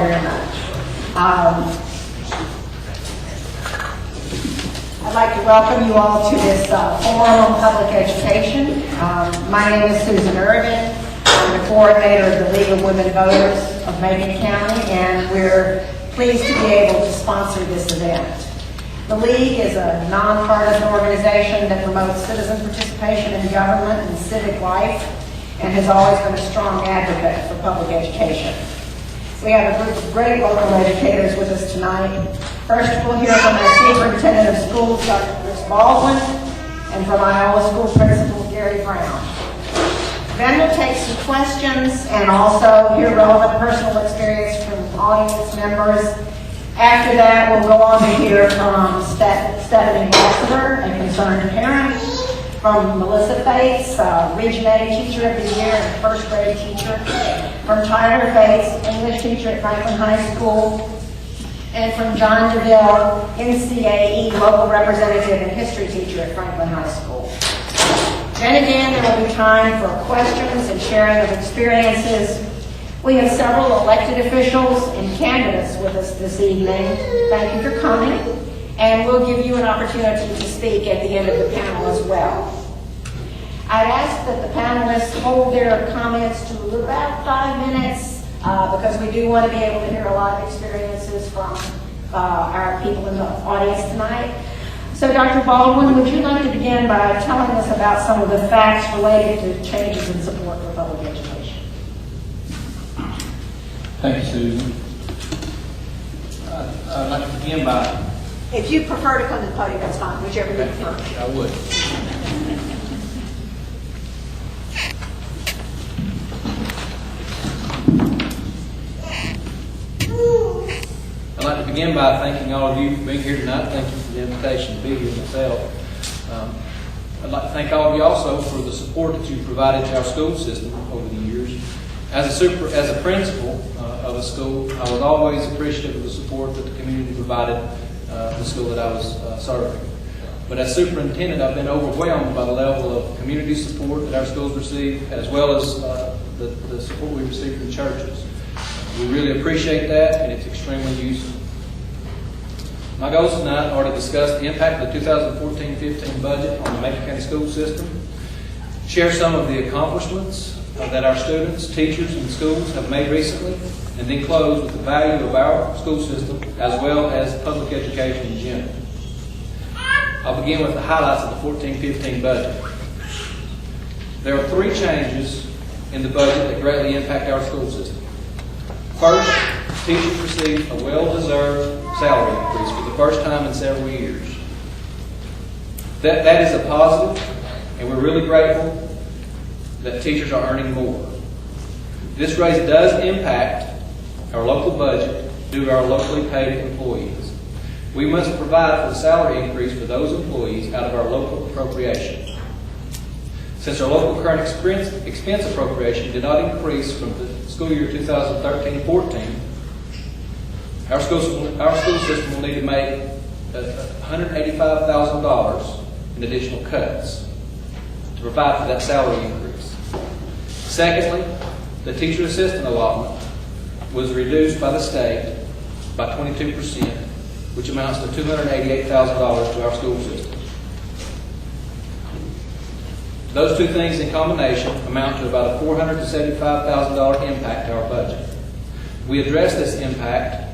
very much. I'd like to welcome you all to this forum on public education. My name is Susan Irvin. I'm the coordinator of the League of Women Voters of Macon County, and we're pleased to be able to sponsor this event. The League is a nonpartisan organization that promotes citizen participation in government and civic life and has always been a strong advocate for public education. We have a group of great local educators with us tonight. First, we'll hear from our Superintendent of Schools, Dr. Chris Baldwin, and from Iowa School Principal, Gary Brown. Then we'll take some questions and also hear relevant personal experience from audience members. After that, we'll go on to hear from Stephanie Lassiter, a concerned parent, from Melissa Fates, Region A Teacher of the Year and First Grade Teacher, from Tyler Fates, English Teacher at Franklin High School, and from John DeVille, NCAE Local Representative and History Teacher at Franklin High School. Then again, there will be time for questions and sharing of experiences. We have several elected officials and candidates with us this evening. Thank you for coming, and we'll give you an opportunity to speak at the end of the panel as well. I'd ask that the panelists hold their comments to about 5 minutes because we do want to be able to hear a lot of experiences from our people in the audience tonight. So Dr. Baldwin, would you like to begin by telling us about some of the facts related to changes in support for public education? Thank you, Susan. I'd like to begin by... If you prefer to come to the podium, that's fine, whichever you prefer. I would. I'd like to begin by thanking all of you for being here tonight. Thank you for the invitation to be here myself. I'd like to thank all of you also for the support that you've provided to our school system over the years. As a principal of a school, I was always appreciative of the support that the community provided the school that I was serving. But as superintendent, I've been overwhelmed by the level of community support that our schools receive, as well as the support we receive from churches. We really appreciate that, and it's extremely useful. My goals tonight are to discuss the impact of the 2014-15 budget on the Macon County school system, share some of the accomplishments that our students, teachers, and schools have made recently, and then close with the value of our school system as well as public education in general. I'll begin with the highlights of the 14-15 budget. There are 3 changes in the budget that greatly impact our school system. First, teachers receive a well-deserved salary increase for the first time in several years. That is a positive, and we're really grateful that teachers are earning more. This raise does impact our local budget due to our locally paid employees. We must provide for the salary increase for those employees out of our local appropriation. Since our local current expense appropriation did not increase from the school year 2013-14, our school system will need to make $185,000 in additional cuts to provide for that salary increase. Secondly, the teacher assistant allotment was reduced by the state by 22%, which amounts to $288,000 to our school system. Those 2 things in combination amount to about a $475,000 impact to our budget. We address this impact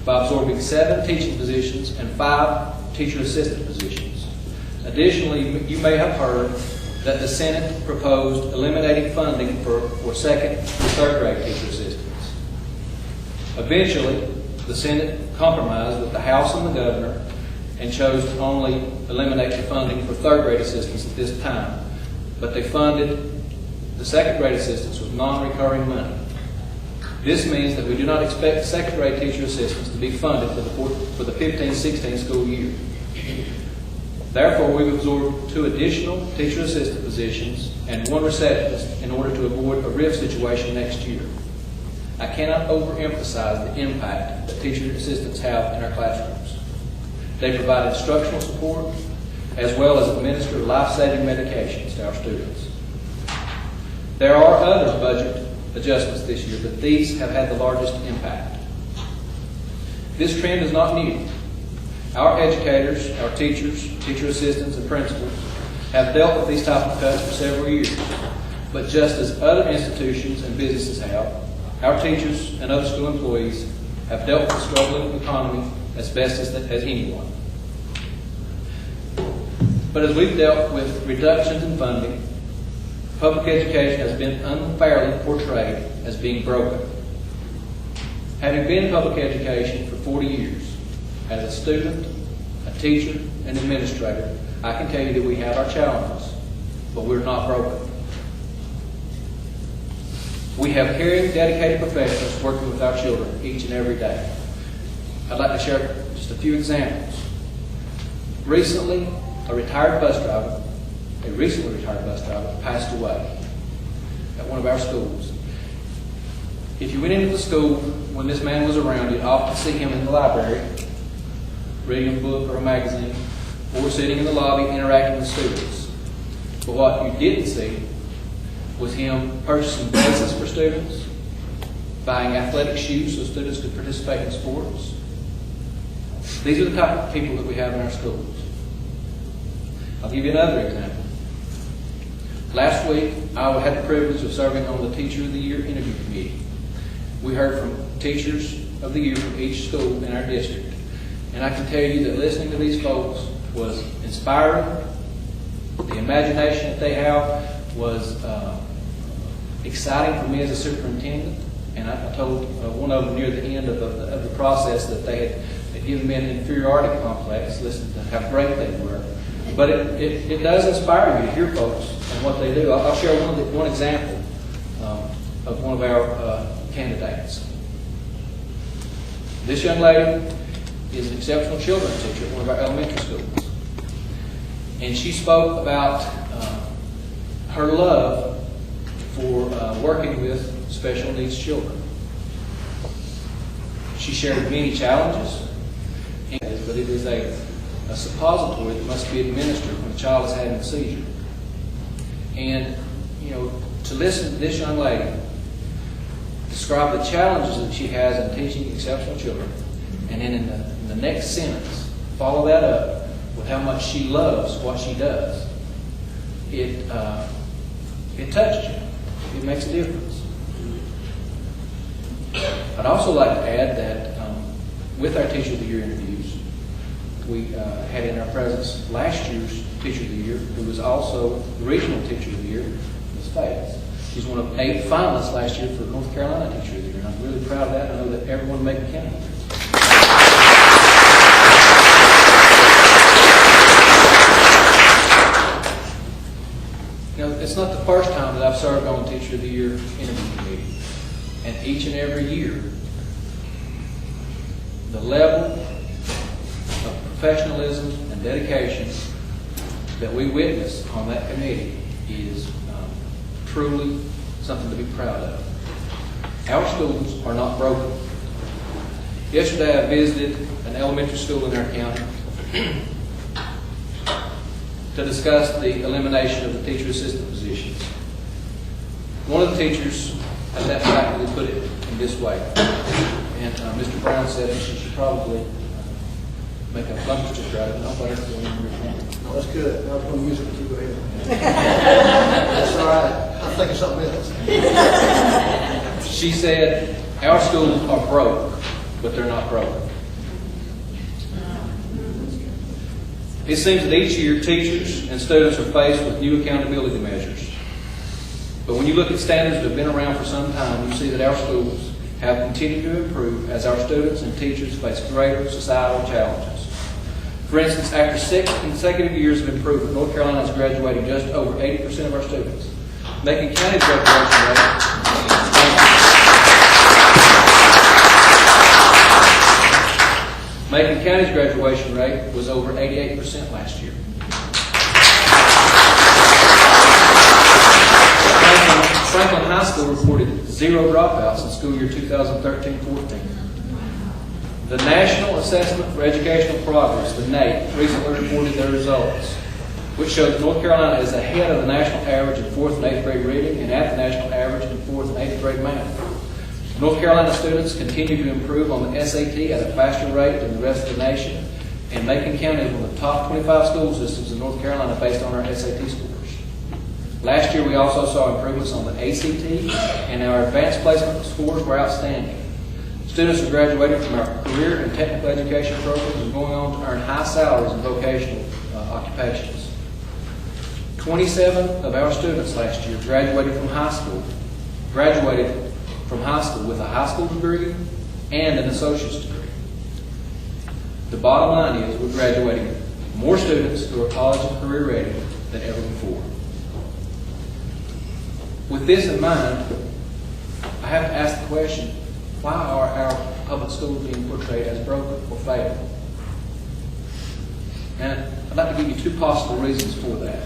by absorbing 7 teaching positions and 5 teacher assistant positions. Additionally, you may have heard that the Senate proposed eliminating funding for 2nd through 3rd grade teacher assistants. Eventually, the Senate compromised with the House and the Governor and chose to only eliminate the funding for 3rd grade assistants at this time. But they funded the 2nd grade assistants with non-recurring money. This means that we do not expect 2nd grade teacher assistants to be funded for the 15-16 school year. Therefore, we've absorbed 2 additional teacher assistant positions and 1 receptionist in order to avoid a RIF situation next year. I cannot overemphasize the impact that teacher assistants have in our classrooms. They provide instructional support as well as administer life-saving medications to our students. There are other budget adjustments this year, but these have had the largest impact. This trend is not new. Our educators, our teachers, teacher assistants, and principals have dealt with these type of cuts for several years. But just as other institutions and businesses have, our teachers and other school employees have dealt with the struggling economy as best as anyone. But as we've dealt with reductions in funding, public education has been unfairly portrayed as being broken. Having been in public education for 40 years, as a student, a teacher, and administrator, I can tell you that we have our challenges, but we're not broken. We have caring, dedicated professionals working with our children each and every day. I'd like to share just a few examples. Recently retired bus driver passed away at one of our schools. If you went into the school when this man was around, you'd often see him in the library, reading a book or a magazine, or sitting in the lobby interacting with students. But what you didn't see was him purchasing dresses for students, buying athletic shoes so students could participate in sports. These are the type of people that we have in our schools. I'll give you another example. Last week, I had the privilege of serving on the Teacher of the Year interview committee. We heard from Teachers of the Year from each school in our district. And I can tell you that listening to these folks was inspiring. The imagination that they have was exciting for me as a superintendent. And I told one of them near the end of the process that they had given me an inferiority complex, listening to how great they were. But it does inspire you to hear folks and what they do. I'll share one example of one of our candidates. This young lady is an exceptional children's teacher at one of our elementary schools. And she spoke about her love for working with special needs children. She shared many challenges, but it is a suppository that must be administered when a child is having a seizure. And, to listen to this young lady describe the challenges that she has in teaching exceptional children, and then in the next sentence, follow that up with how much she loves what she does, it touches you. It makes a difference. I'd also like to add that with our Teacher of the Year interviews, we had in our presence last year's Teacher of the Year, who was also the Regional Teacher of the Year, Ms. Faith. She's one of 8 finalists last year for North Carolina Teacher of the Year, and I'm really proud of that. I know that everyone in Macon County is. It's not the first time that I've served on the Teacher of the Year interview committee. And each and every year, the level of professionalism and dedication that we witness on that committee is truly something to be proud of. Our schools are not broken. Yesterday I visited an elementary school in our county to discuss the elimination of the teacher assistant positions. One of the teachers at that faculty put it in this way, and Mr. Brown said that she should probably make a bumper sticker out of it. No better than No, that's good. I was going to use it, but you go ahead. That's all right. I'm thinking something else. She said, our schools are broke, but they're not broken. It seems that each year teachers and students are faced with new accountability measures. But when you look at standards that have been around for some time, you see that our schools have continued to improve as our students and teachers face greater societal challenges. For instance, after 6 consecutive years of improvement, North Carolina is graduating just over 80% of our students. Macon County's graduation rate was over 88% last year. Franklin High School reported 0 dropouts in school year 2013-14. The National Assessment for Educational Progress, the NAEP, recently reported their results, which showed that North Carolina is ahead of the national average in 4th and 8th grade reading and at the national average in 4th and 8th grade math. North Carolina students continue to improve on the SAT at a faster rate than the rest of the nation, and Macon County is one of the top 25 school systems in North Carolina based on our SAT scores. Last year, we also saw improvements on the ACT, and our advanced placement scores were outstanding. Students are graduating from our career and technical education programs and going on to earn high salaries in vocational occupations. 27 of our students last year graduated from high school with a high school degree and an associate's degree. The bottom line is we're graduating more students who are college and career ready than ever before. With this in mind, I have to ask the question, why are our public schools being portrayed as broken or failing? And I'd like to give you two possible reasons for that.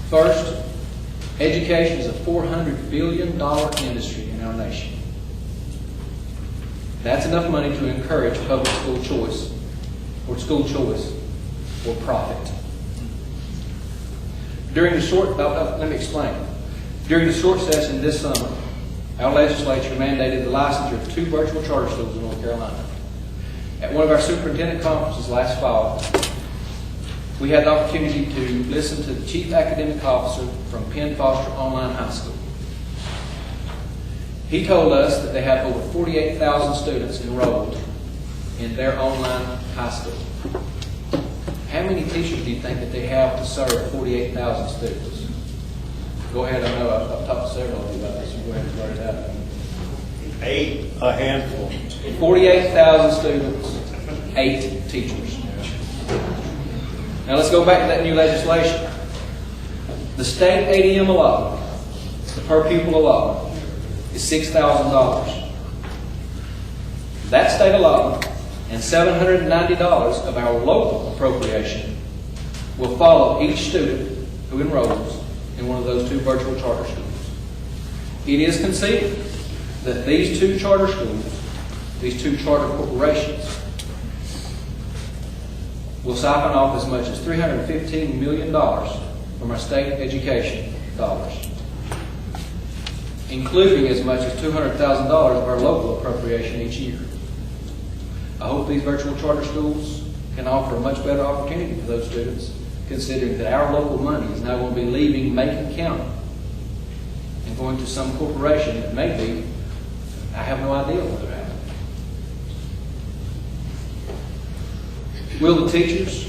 First, education is a $400 billion industry in our nation. That's enough money to encourage public school choice or profit. Let me explain. During the short session this summer, our legislature mandated the licensure of 2 virtual charter schools in North Carolina. At one of our superintendent conferences last fall, we had the opportunity to listen to the chief academic officer from Penn Foster Online High School. He told us that they have over 48,000 students enrolled in their online high school. How many teachers do you think that they have to serve 48,000 students? Go ahead, I know I've talked to several of you about this. You go ahead and start it out. 8, a handful. 48,000 students, 8 teachers. Now let's go back to that new legislation. The state ADM allotment, the per pupil allotment, is $6,000. That state allotment and $790 of our local appropriation will follow each student who enrolls in one of those 2 virtual charter schools. It is conceded that these 2 charter schools, these 2 charter corporations, will siphon off as much as $315 million from our state education dollars, including as much as $200,000 of our local appropriation each year. I hope these virtual charter schools can offer a much better opportunity for those students, considering that our local money is now going to be leaving Macon County and going to some corporation that may be, I have no idea where they're at. Will the teachers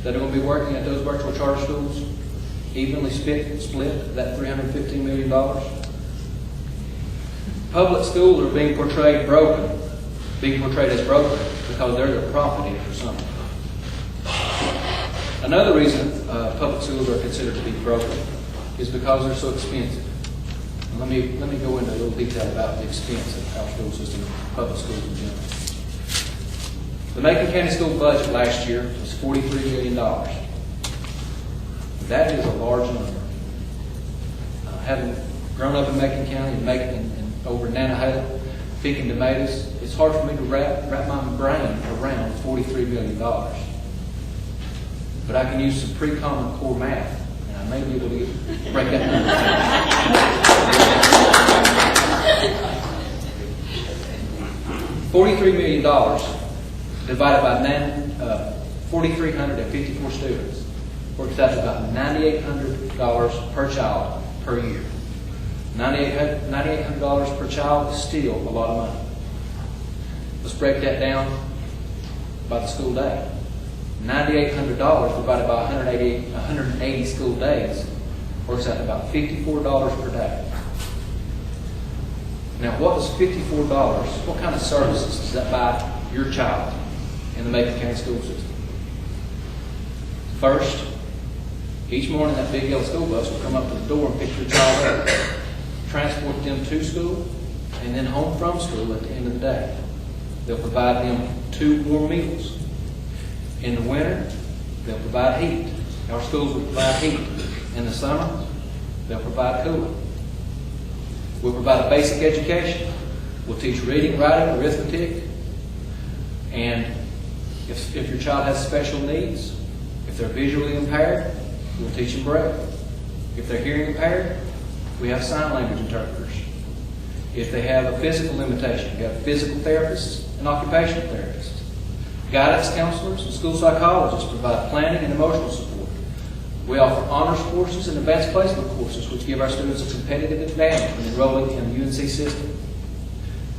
that are going to be working at those virtual charter schools evenly split that $315 million? Public schools are being portrayed as broken because they're the profit for some. Another reason public schools are considered to be broken is because they're so expensive. And let me go into a little detail about the expense of our school system, public schools in general. The Macon County school budget last year was $43 million. That is a large number. Having grown up in Macon County and over in Nantahala, picking tomatoes, it's hard for me to wrap my brain around $43 million. But I can use some pretty common core math, and I may be able to break that number down. $43 million divided by 4,354 students works out to about $9,800 per child per year. $9,800 per child is still a lot of money. Let's break that down by the school day. $9,800 divided by 180 school days works out to about $54 per day. Now, what does $54, what kind of services does that buy your child in the Macon County school system? First, each morning that big yellow school bus will come up to the door and pick your child up, transport them to school, and then home from school at the end of the day. They'll provide them 2 warm meals. In the winter, they'll provide heat. Our schools will provide heat. In the summer, they'll provide cooling. We'll provide a basic education. We'll teach reading, writing, arithmetic. And if your child has special needs, if they're visually impaired, we'll teach them Braille. If they're hearing impaired, we have sign language interpreters. If they have a physical limitation, we've got physical therapists and occupational therapists. Guidance counselors and school psychologists provide planning and emotional support. We offer honors courses and advanced placement courses, which give our students a competitive advantage when enrolling in the UNC system.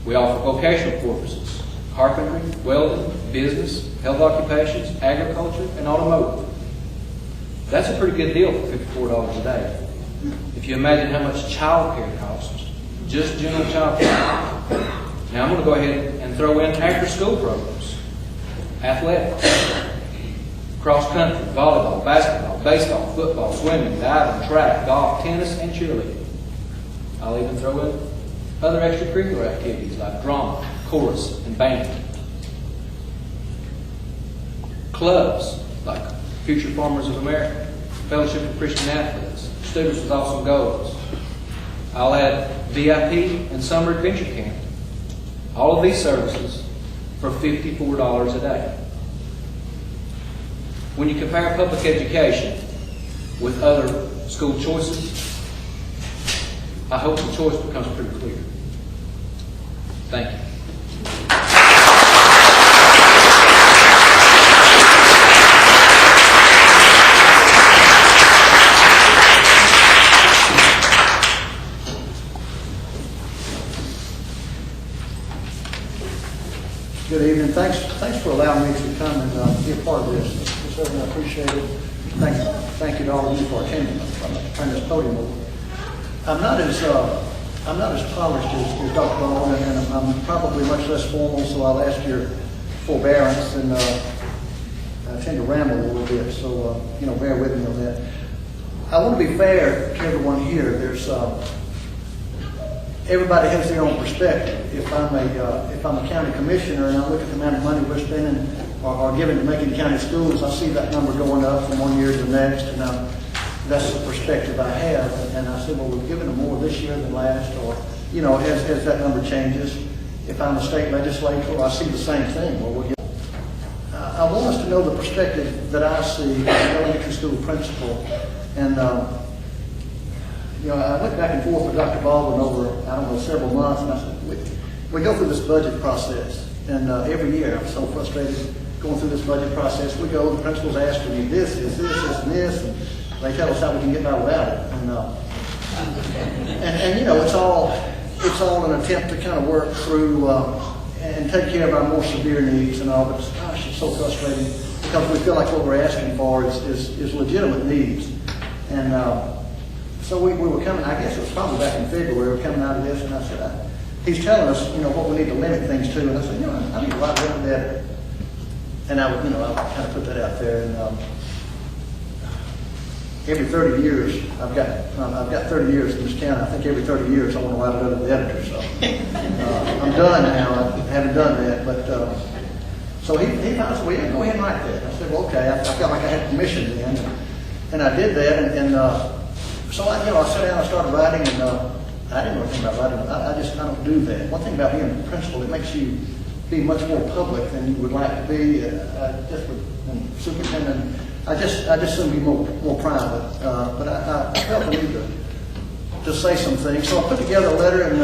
We offer vocational courses, carpentry, welding, business, health occupations, agriculture, and automotive. That's a pretty good deal for $54 a day. If you imagine how much child care costs, just general child care. Now I'm going to go ahead and throw in after-school programs, athletics, cross-country, volleyball, basketball, baseball, football, swimming, diving, track, golf, tennis, and cheerleading. I'll even throw in other extracurricular activities like drama, chorus, and band. Clubs like Future Farmers of America, Fellowship of Christian Athletes, Students with Awesome Goals. I'll add VIP and Summer Adventure Camp. All of these services for $54 a day. When you compare public education with other school choices, I hope the choice becomes pretty clear. Thank you. Good evening. Thanks for allowing me to come and be a part of this. I certainly appreciate it. Thank you to all of you for attending. Turn this podium over. I'm not as polished as Dr. Ball, and I'm probably much less formal, so I'll ask your forbearance, and I tend to ramble a little bit, so bear with me on that. I want to be fair to everyone here. There's everybody has their own perspective. If I'm a county commissioner and I look at the amount of money we're spending or giving to Macon County schools, I see that number going up from one year to the next, and that's the perspective I have. And I said, well, we're giving them more this year than last, or as that number changes. If I'm a state legislator, I see the same thing. Well, I want us to know the perspective that I see as an elementary school principal, and I went back and forth with Dr. Baldwin over, several months, and I said, we go through this budget process, and every year I'm so frustrated going through this budget process. We go, the principal's asking me this, and they tell us how we can get by without it. And it's all an attempt to kind of work through and take care of our more severe needs and all, but gosh, it's so frustrating because we feel like what we're asking for is legitimate needs. And so we were coming, I guess it was probably back in February, we were coming out of this, and I said, he's telling us, what we need to limit things to, and I said, I need a lot of limit that. And I would, I'll kind of put that out there. And every 30 years, I've got 30 years in this county. I think every 30 years I want to write a letter to the editor. So I'm done now. I haven't done that, but so he said, well, yeah, go ahead and write that. I said, well, okay. I felt like I had permission then, and I did that. And so I sat down, I started writing, and I didn't know anything about writing. I don't do that. One thing about being a principal, it makes you be much more public than you would like to be. Just with superintendent, I just soon be more private. But I felt the need to say some things. So I put together a letter, and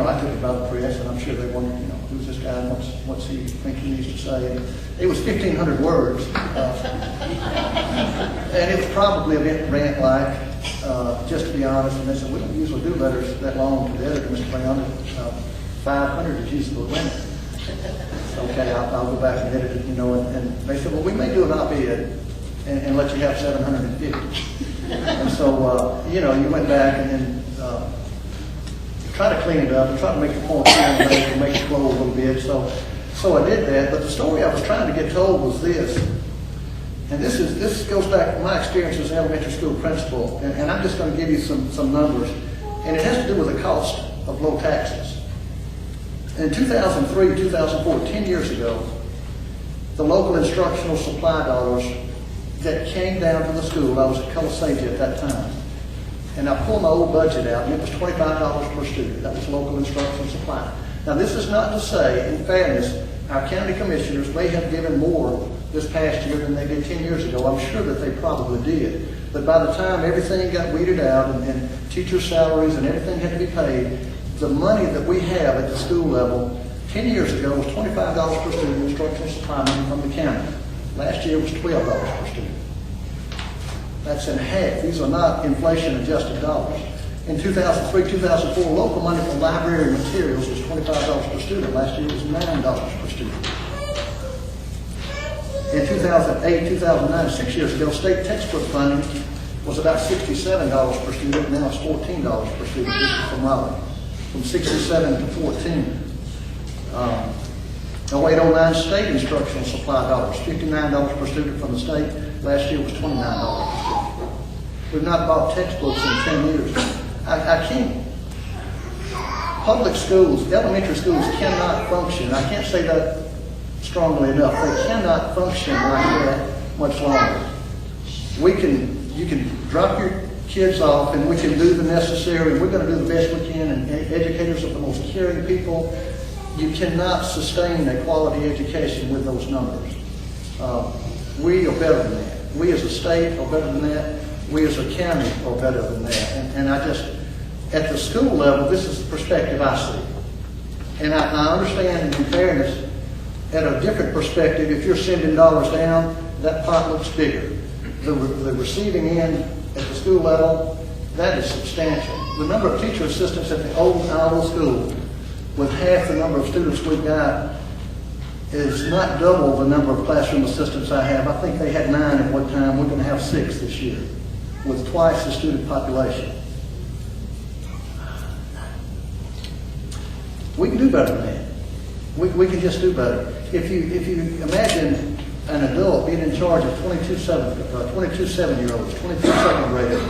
I took it by the press, and I'm sure they wondered, who's this guy, and what's he think he needs to say. And it was 1,500 words, and it was probably a bit rant-like, just to be honest. And they said, we don't usually do letters that long to the editor, Mr. Brown. 500 is usually the limit. Okay, I'll go back and edit it, and they said, well, we may do an op-ed and let you have 750. And so, you went back and then try to clean it up and try to make the point and make it flow a little bit. So I did that, but the story I was trying to get told was this, and this goes back to my experience as an elementary school principal, and I'm just going to give you some numbers, and it has to do with the cost of low taxes. In 2003, 2004, 10 years ago, the local instructional supply dollars that came down to the school, I was at Colasagia at that time, and I pulled my old budget out, and it was $25 per student. That was local instructional supply. Now, this is not to say, in fairness, our county commissioners may have given more this past year than they did 10 years ago. I'm sure that they probably did. But by the time everything got weeded out and teacher salaries and everything had to be paid, the money that we have at the school level 10 years ago was $25 per student instructional supply money from the county. Last year was $12 per student. That's in half. These are not inflation-adjusted dollars. In 2003-2004, local money for library materials was $25 per student. Last year it was $9 per student. In 2008-2009, 6 years ago, state textbook funding was about $67 per student. Now it's $14 per student. This is from Raleigh, from 67 to 14. 08-09 state instructional supply dollars, $59 per student from the state. Last year was $29 per student. We've not bought textbooks in 10 years. I can't. Public schools, elementary schools cannot function. I can't say that strongly enough. They cannot function like that much longer. You can drop your kids off and we can do the necessary. We're going to do the best we can, and educators are the most caring people. You cannot sustain a quality education with those numbers. We are better than that. We as a state are better than that. We as a county are better than that. And I just, at the school level, this is the perspective I see. And I understand, in fairness, at a different perspective, if you're sending dollars down, that pot looks bigger. The receiving end at the school level, that is substantial. The number of teacher assistants at the old Iowa school, with half the number of students we've got, is not double the number of classroom assistants I have. I think they had 9 at one time. We're going to have 6 this year, with twice the student population. We can do better than that. We can just do better. If you imagine an adult being in charge of 22 7-year-olds, 22 second graders,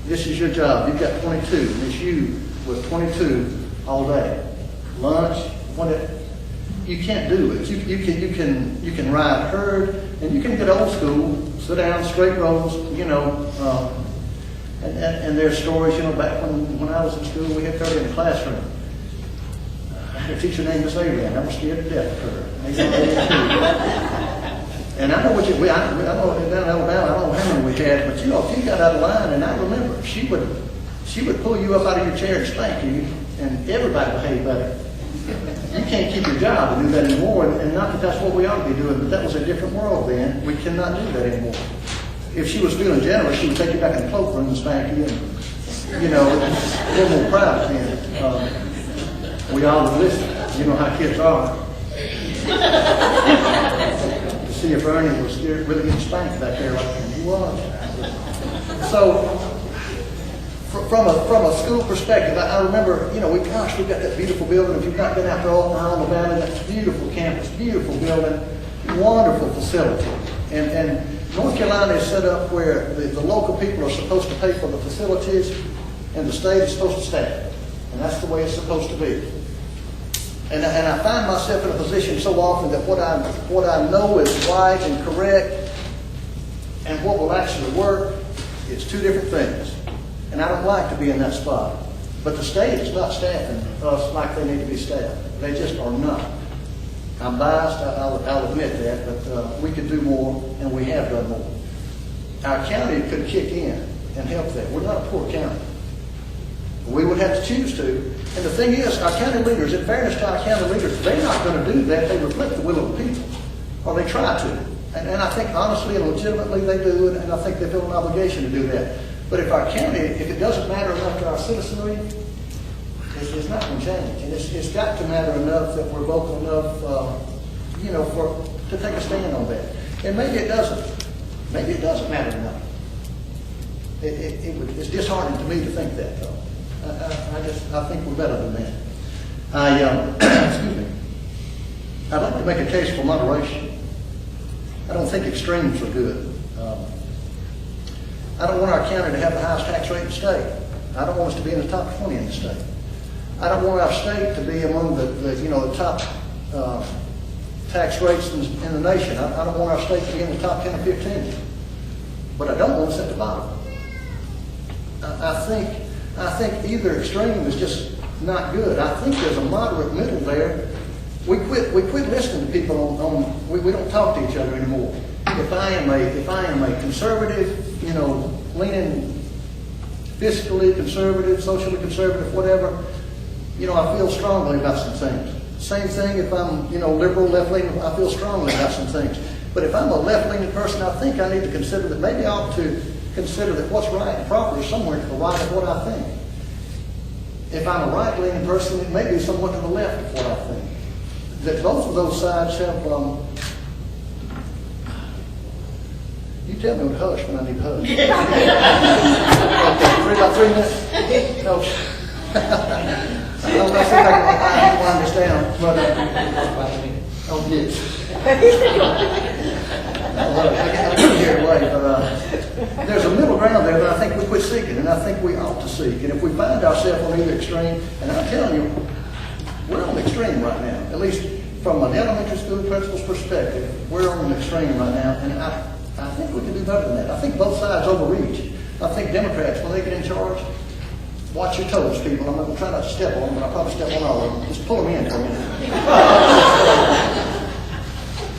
this is your job. You've got 22. It's you with 22 all day. Lunch, whatever. You can't do it. You can ride herd, and you can get old school, sit down, straight rows, and there's stories, back when I was in school, we had 30 in the classroom. I had a teacher named Miss Abraham. I was scared to death of her. And I know I know down in Alabama, I don't know how many we had, but if you got out of line, and I remember, she would pull you up out of your chair and spank you, and everybody behaved better. You can't keep your job to do that anymore, and not that that's what we ought to be doing, but that was a different world then. We cannot do that anymore. If she was feeling generous, she would take you back in the cloakroom and spank you, and, a little more private then. We all would listen. You know how kids are. To see if Ernie was really getting spanked back there like he was. So, from a school perspective, I remember, we've got that beautiful building. If you've not been out there all around the valley, that's a beautiful campus, beautiful building, wonderful facility. And North Carolina is set up where the local people are supposed to pay for the facilities, and the state is supposed to staff it. And that's the way it's supposed to be. And I find myself in a position so often that what I know is right and correct and what will actually work, it's two different things. And I don't like to be in that spot. But the state is not staffing us like they need to be staffed. They just are not. I'm biased, I'll admit that, but we could do more, and we have done more. Our county could kick in and help that. We're not a poor county. We would have to choose to. And the thing is, our county leaders, in fairness to our county leaders, they're not going to do that. They reflect the will of the people, or they try to. And I think honestly and legitimately they do, and I think they feel an obligation to do that. But if our county, if it doesn't matter enough to our citizenry, it's not going to change. And it's got to matter enough that we're vocal enough, to take a stand on that. And maybe it doesn't. Maybe it doesn't matter enough. It's disheartening to me to think that, though. I think we're better than that. Excuse me. I'd like to make a case for moderation. I don't think extremes are good. I don't want our county to have the highest tax rate in the state. I don't want us to be in the top 20 in the state. I don't want our state to be among the top tax rates in the nation. I don't want our state to be in the top 10 or 15. But I don't want us at the bottom. I think either extreme is just not good. I think there's a moderate middle there we quit listening to people we don't talk to each other anymore. If I am a conservative, leaning fiscally conservative, socially conservative, whatever, I feel strongly about some things. Same thing if I'm, liberal, left-leaning, I feel strongly about some things. But if I'm a left-leaning person, I think I need to consider that maybe I ought to consider that what's right and proper is somewhere to the right of what I think. If I'm a right-leaning person, it may be somewhat to the left of what I think. That both of those sides have, you tell me to hush when I need to hush. Okay, about 3 minutes? No. I don't know if I can wind this down, but, oh, yes. I get carried away, but there's a middle ground there that I think we quit seeking, and I think we ought to seek. And if we find ourselves on either extreme, and I'm telling you, we're on the extreme right now, at least from an elementary school principal's perspective, we're on the extreme right now, and I think we can do better than that. I think both sides overreach. I think Democrats, when they get in charge, watch your toes, people. I'm going to try not to step on them, but I'll probably step on all of them. Just pull them in for a minute.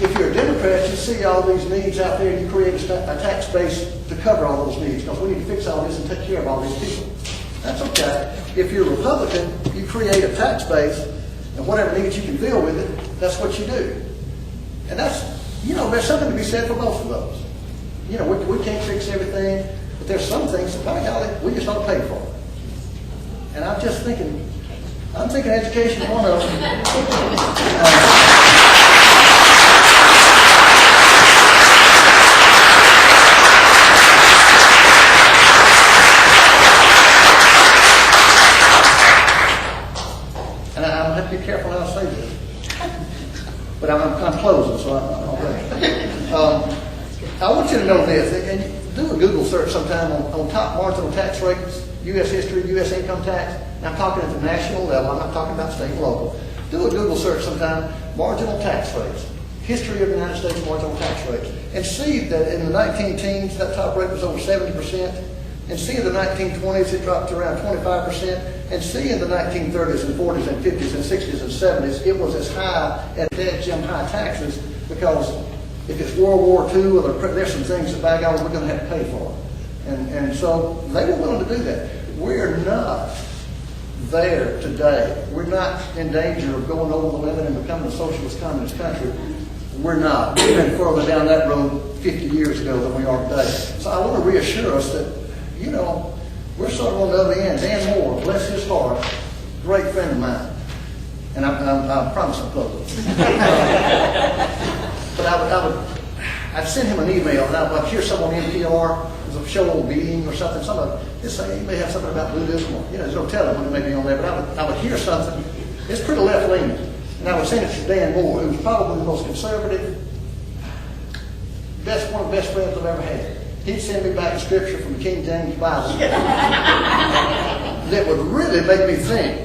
If you're a Democrat, you see all these needs out there, and you create a tax base to cover all those needs, because we need to fix all this and take care of all these people. That's okay. If you're a Republican, you create a tax base, and whatever needs you can deal with it, that's what you do. And that's, there's something to be said for both of those. We can't fix everything, but there's some things, by golly, we just ought to pay for. And I'm thinking education is one of them. And I'm have to be careful how I say this. But I'm closing, so I want you to know this, and do a Google search sometime on top marginal tax rates, U.S. history, U.S. income tax. And I'm talking at the national level. I'm not talking about state and local. Do a Google search sometime, marginal tax rates, history of the United States marginal tax rates, and see that in the 19-teens, that top rate was over 70%, and see in the 1920s, it dropped to around 25%, and see in the 1930s and 40s and 50s and 60s and 70s, it was as high as dead Jim high taxes, because if it's World War II, or there's some things that by God we're going to have to pay for. And so they were willing to do that. We're not there today. We're not in danger of going over the limit and becoming a socialist communist country. We're not. We've been further down that road 50 years ago than we are today. So I want to reassure us that, we're sort of on the other end. Dan Moore, bless his heart, great friend of mine. And I promise I'm closing. But I'd send him an email, and I'd hear someone on NPR, there's a show on Being or something, just say, he may have something about Buddhism, or, there's no telling what it may be on there, but I would hear something, it's pretty left-leaning, and I would send it to Dan Moore, who's probably the most conservative, one of the best friends I've ever had. He'd send me back a scripture from the King James Bible that would really make me think.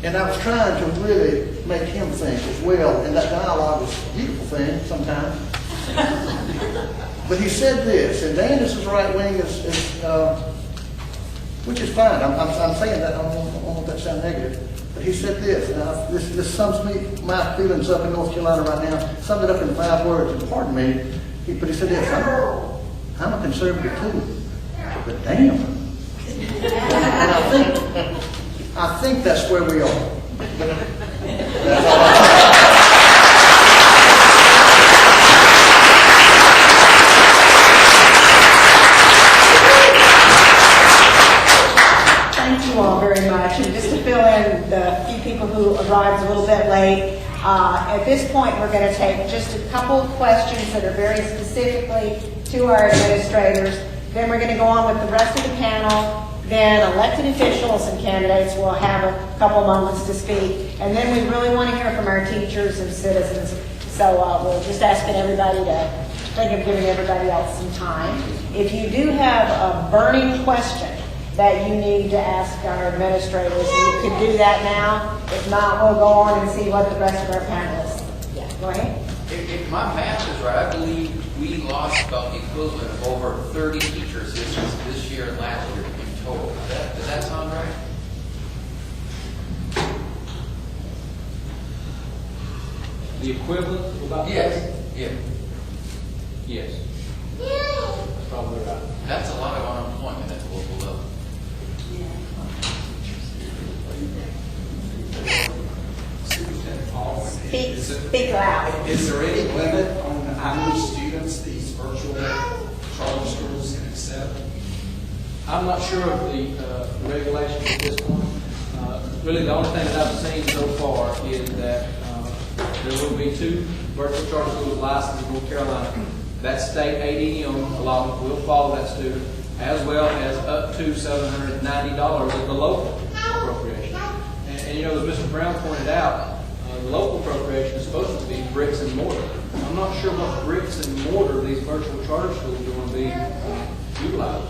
And I was trying to really make him think as well. And that dialogue was a beautiful thing sometimes. But he said this, and Dan is as right wing which is fine. I'm saying that, I don't want that to sound negative. But he said this, and this sums my feelings up in North Carolina right now, summed it up in 5 words, and pardon me, but he said this, I'm a conservative too, but damn. And I think that's where we are. That's all I Thank you all very much. And just to fill in the few people who arrived a little bit late, at this point we're going to take just a couple of questions that are very specifically to our administrators. Then we're going to go on with the rest of the panel. Then elected officials and candidates will have a couple moments to speak. And then we really want to hear from our teachers and citizens. So we're just asking everybody to think of giving everybody else some time. If you do have a burning question that you need to ask our administrators, you can do that now. If not, we'll go on and see what the rest of our panelists. Yeah, go ahead. If my math is right, I believe we lost about the equivalent of over 30 teacher assistants this year and last year in total. Does that sound right? the equivalent of about 30? Yes, yeah. Yes. That's probably right. That's a lot of unemployment at the local level. Superintendent Hall. Speak loud. Is there any limit on how many students these virtual charter schools can accept? I'm not sure of the regulations at this point. Really, the only thing that I've seen so far is that there will be 2 virtual charter schools licensed in North Carolina. That state ADM allotment will follow that student, as well as up to $790 of the local appropriation. And you know, as Mr. Brown pointed out, the local appropriation is supposed to be bricks and mortar. I'm not sure what bricks and mortar these virtual charter schools are going to be utilized,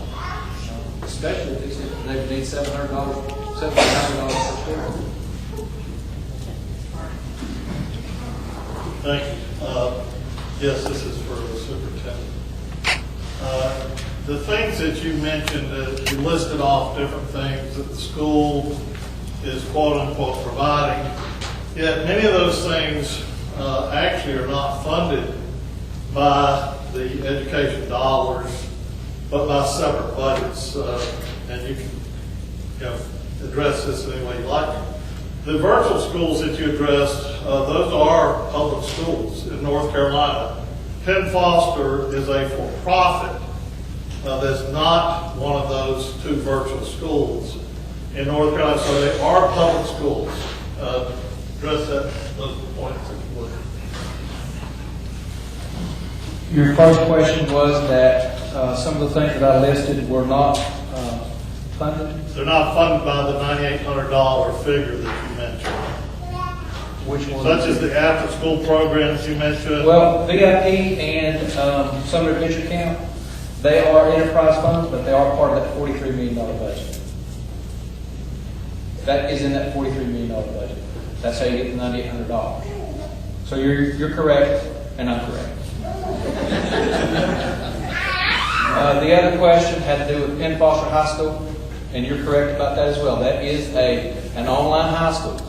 especially if they need $790 per student. Thank you. Yes, this is for the superintendent. The things that you mentioned, you listed off different things that the school is quote unquote providing, yet many of those things actually are not funded by the education dollars, but by separate budgets. And you can address this any way you like. The virtual schools that you addressed, those are public schools in North Carolina. Penn Foster is a for-profit that's not one of those 2 virtual schools in North Carolina, so they are public schools. Address those points if you would. Your first question was that some of the things that I listed were not funded. They're not funded by the $9,800 figure that you mentioned. Which one? Such as the after-school programs you mentioned. Well, VIP and Summer Adventure Camp, they are enterprise funds, but they are part of that $43 million budget. That is in that $43 million budget. That's how you get the $9,800. So you're correct, and I'm correct. The other question had to do with Penn Foster High School, and you're correct about that as well. That is an online high school.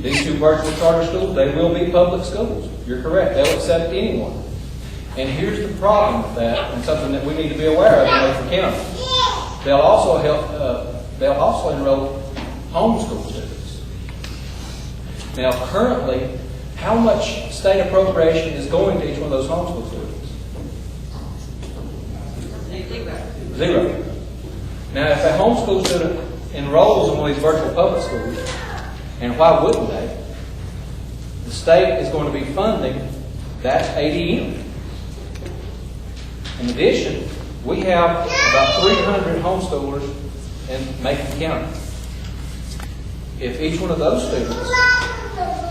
These 2 virtual charter schools, they will be public schools. You're correct. They'll accept anyone. And here's the problem with that, and something that we need to be aware of in Macon County. They'll also enroll homeschool students. Now, currently, how much state appropriation is going to each one of those homeschool students? 0. Now, if a homeschool student enrolls in one of these virtual public schools, and why wouldn't they? The state is going to be funding that ADM. In addition, we have about 300 homeschoolers in Macon County. If each one of those students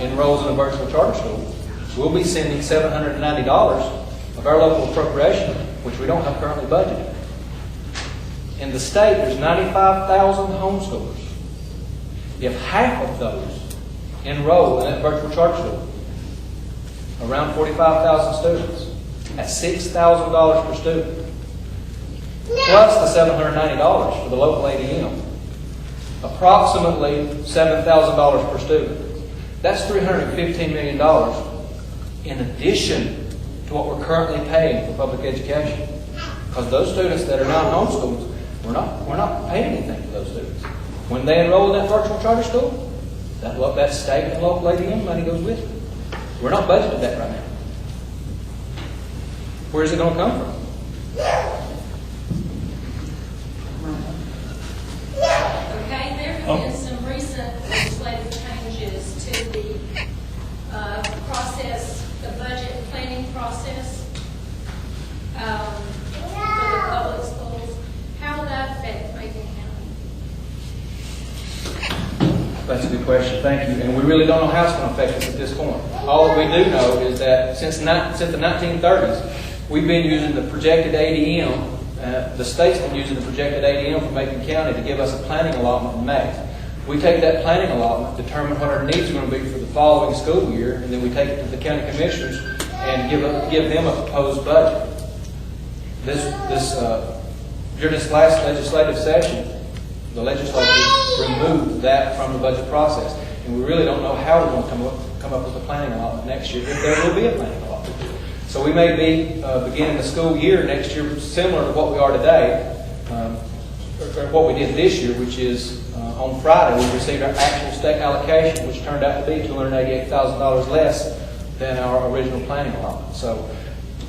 enrolls in a virtual charter school, we'll be sending $790 of our local appropriation, which we don't have currently budgeted. In the state, there's 95,000 homeschoolers. If half of those enroll in that virtual charter school, around 45,000 students, at $6,000 per student, plus the $790 for the local ADM, approximately $7,000 per student. That's $315 million in addition to what we're currently paying for public education. Because those students that are now in homeschools, we're not paying anything for those students. When they enroll in that virtual charter school, that state and local ADM money goes with it. We're not budgeted that right now. Where's it going to come from? Okay, there have been some recent legislative changes to the process, the budget planning process for the public schools. How will that affect Macon County? That's a good question. Thank you. And we really don't know how it's going to affect us at this point. All that we do know is that since the 1930s, we've been using the projected ADM. The state's been using the projected ADM for Macon County to give us a planning allotment in May. We take that planning allotment, determine what our needs are going to be for the following school year, and then we take it to the county commissioners and give them a proposed budget. During this last legislative session, the legislature removed that from the budget process. And we really don't know how we're going to come up with a planning allotment next year, if there will be a planning allotment. So we may be beginning the school year next year similar to what we are today, or what we did this year, which is on Friday we received our actual state allocation, which turned out to be $288,000 less than our original planning allotment. So,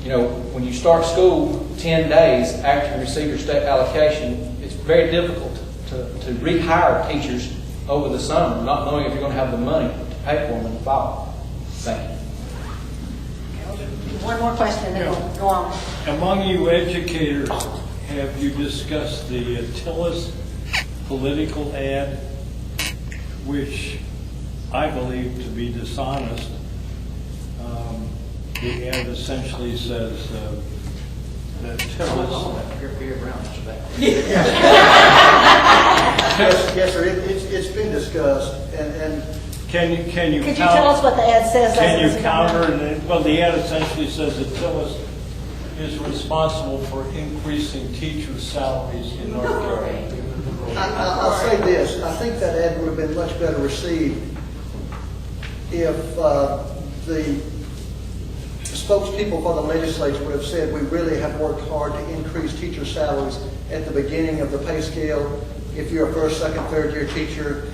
you know, when you start school 10 days after you receive your state allocation, it's very difficult to rehire teachers over the summer, not knowing if you're going to have the money to pay for them in the fall. Thank you. One more question, then we'll go on. Among you educators, have you discussed the Tillis political ad, which I believe to be dishonest? The ad essentially says that Tillis... Yes, sir, it's been discussed, and Can you Could you tell us what the ad says? Can you counter? Well, the ad essentially says that Tillis is responsible for increasing teacher salaries in North Carolina. I'll say this, I think that ad would have been much better received if the spokespeople for the legislature would have said, we really have worked hard to increase teacher salaries at the beginning of the pay scale, if you're a first, second, third year teacher,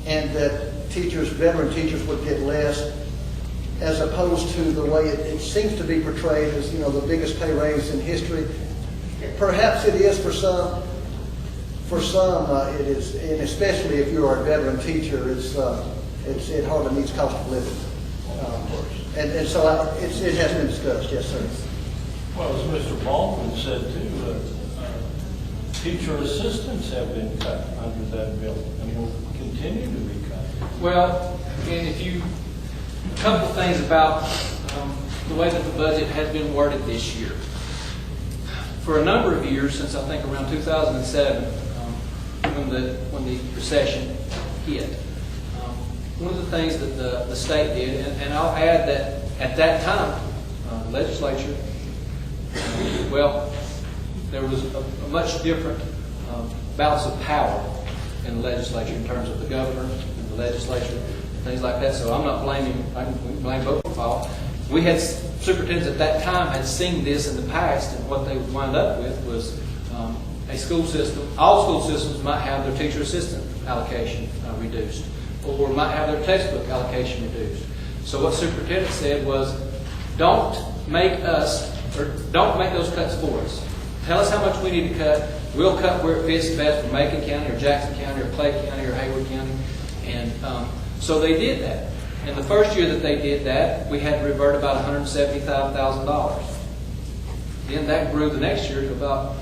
and that teachers, veteran teachers, would get less, as opposed to the way it seems to be portrayed as, you know, the biggest pay raise in history. Perhaps it is for some. For some, it is, and especially if you are a veteran teacher, it hardly meets cost of living. And so it has been discussed, yes, sir. Well, as Mr. Baldwin said too, teacher assistants have been cut under that bill and will continue to be cut. Well, and a couple of things about the way that the budget has been worded this year. For a number of years, since I think around 2007, when the recession hit, one of the things that the state did, and I'll add that at that time, the legislature, well, there was a much different balance of power in the legislature in terms of the governor and the legislature and things like that. So I'm not blaming, I can blame both of them. We had superintendents at that time had seen this in the past, and what they would wind up with was a school system. All school systems might have their teacher assistant allocation reduced, or might have their textbook allocation reduced. So what superintendent said was, don't make those cuts for us. Tell us how much we need to cut. We'll cut where it fits best for Macon County or Jackson County or Clay County or Hayward County. And so they did that. And the first year that they did that, we had to revert about $175,000. Then that grew the next year to about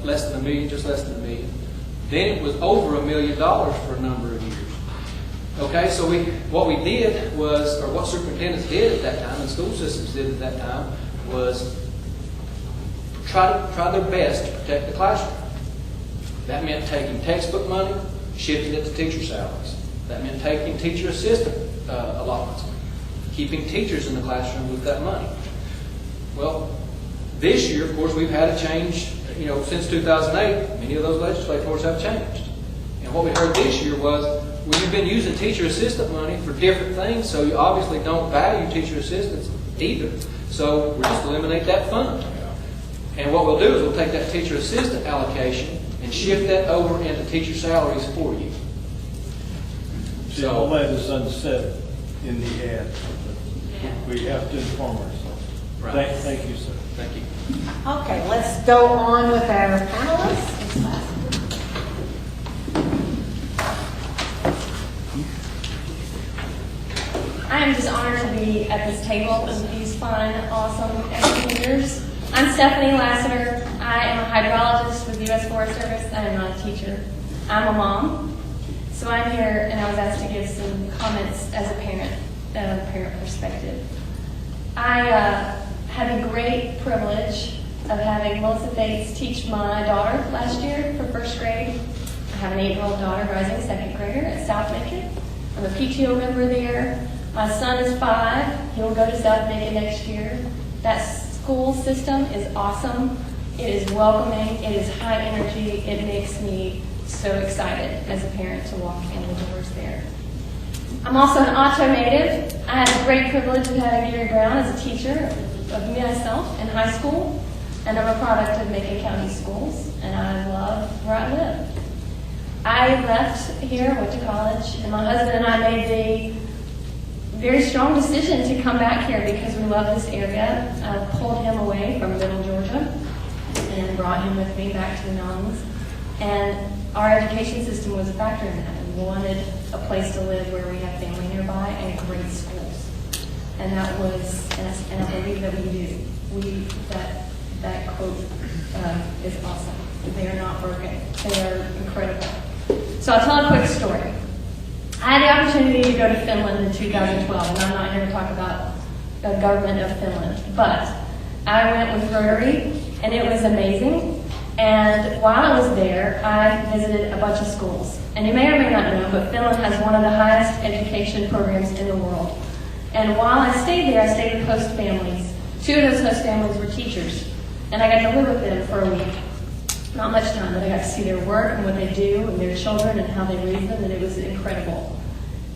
less than $1 million, just less than $1 million. Then it was over $1 million for a number of years. Okay, so what we did was, or what superintendents did at that time, and school systems did at that time, was try their best to protect the classroom. That meant taking textbook money, shifting it to teacher salaries. That meant taking teacher assistant allotments, keeping teachers in the classroom with that money. Well, this year, of course, we've had a change. You know, since 2008, many of those legislators have changed. And what we heard this year was, well, you've been using teacher assistant money for different things, so you obviously don't value teacher assistants either. So we'll just eliminate that fund. And what we'll do is we'll take that teacher assistant allocation and shift that over into teacher salaries for you. See, all that is unsaid in the ad. We have to inform ourselves. Right. Thank you, sir. Thank you. Okay, let's go on with our panelists. I am just honored to be at this table with these fun, awesome educators. I'm Stephanie Lassiter. I am a hydrologist with the U.S. Forest Service. I am not a teacher. I'm a mom. So I'm here, and I was asked to give some comments as a parent perspective. I had the great privilege of having Melissa Bates teach my daughter last year for first grade. I have an 8-year-old daughter, rising second grader at South Macon. I'm a PTO member there. My son is 5. He'll go to South Macon next year. That school system is awesome. It is welcoming. It is high energy. It makes me so excited as a parent to walk in the doors there. I'm also an Otto native. I had the great privilege of having Gary Brown as a teacher of myself in high school, and I'm a product of Macon County schools, and I love where I live. I left here, went to college, and my husband and I made the very strong decision to come back here because we love this area. I pulled him away from Middle Georgia and brought him with me back to the mountains. And our education system was a factor in that. We wanted a place to live where we have family nearby and great schools. And that was, and I believe that we do. That quote is awesome. They are not broken. They are incredible. So I'll tell a quick story. I had the opportunity to go to Finland in 2012, and I'm not here to talk about the government of Finland, but I went with Rotary, and it was amazing. And while I was there, I visited a bunch of schools. And you may or may not know, but Finland has one of the highest education programs in the world. And while I stayed there, I stayed with host families. 2 of those host families were teachers, and I got to live with them for a week. Not much time, but I got to see their work and what they do and their children and how they raise them, and it was incredible.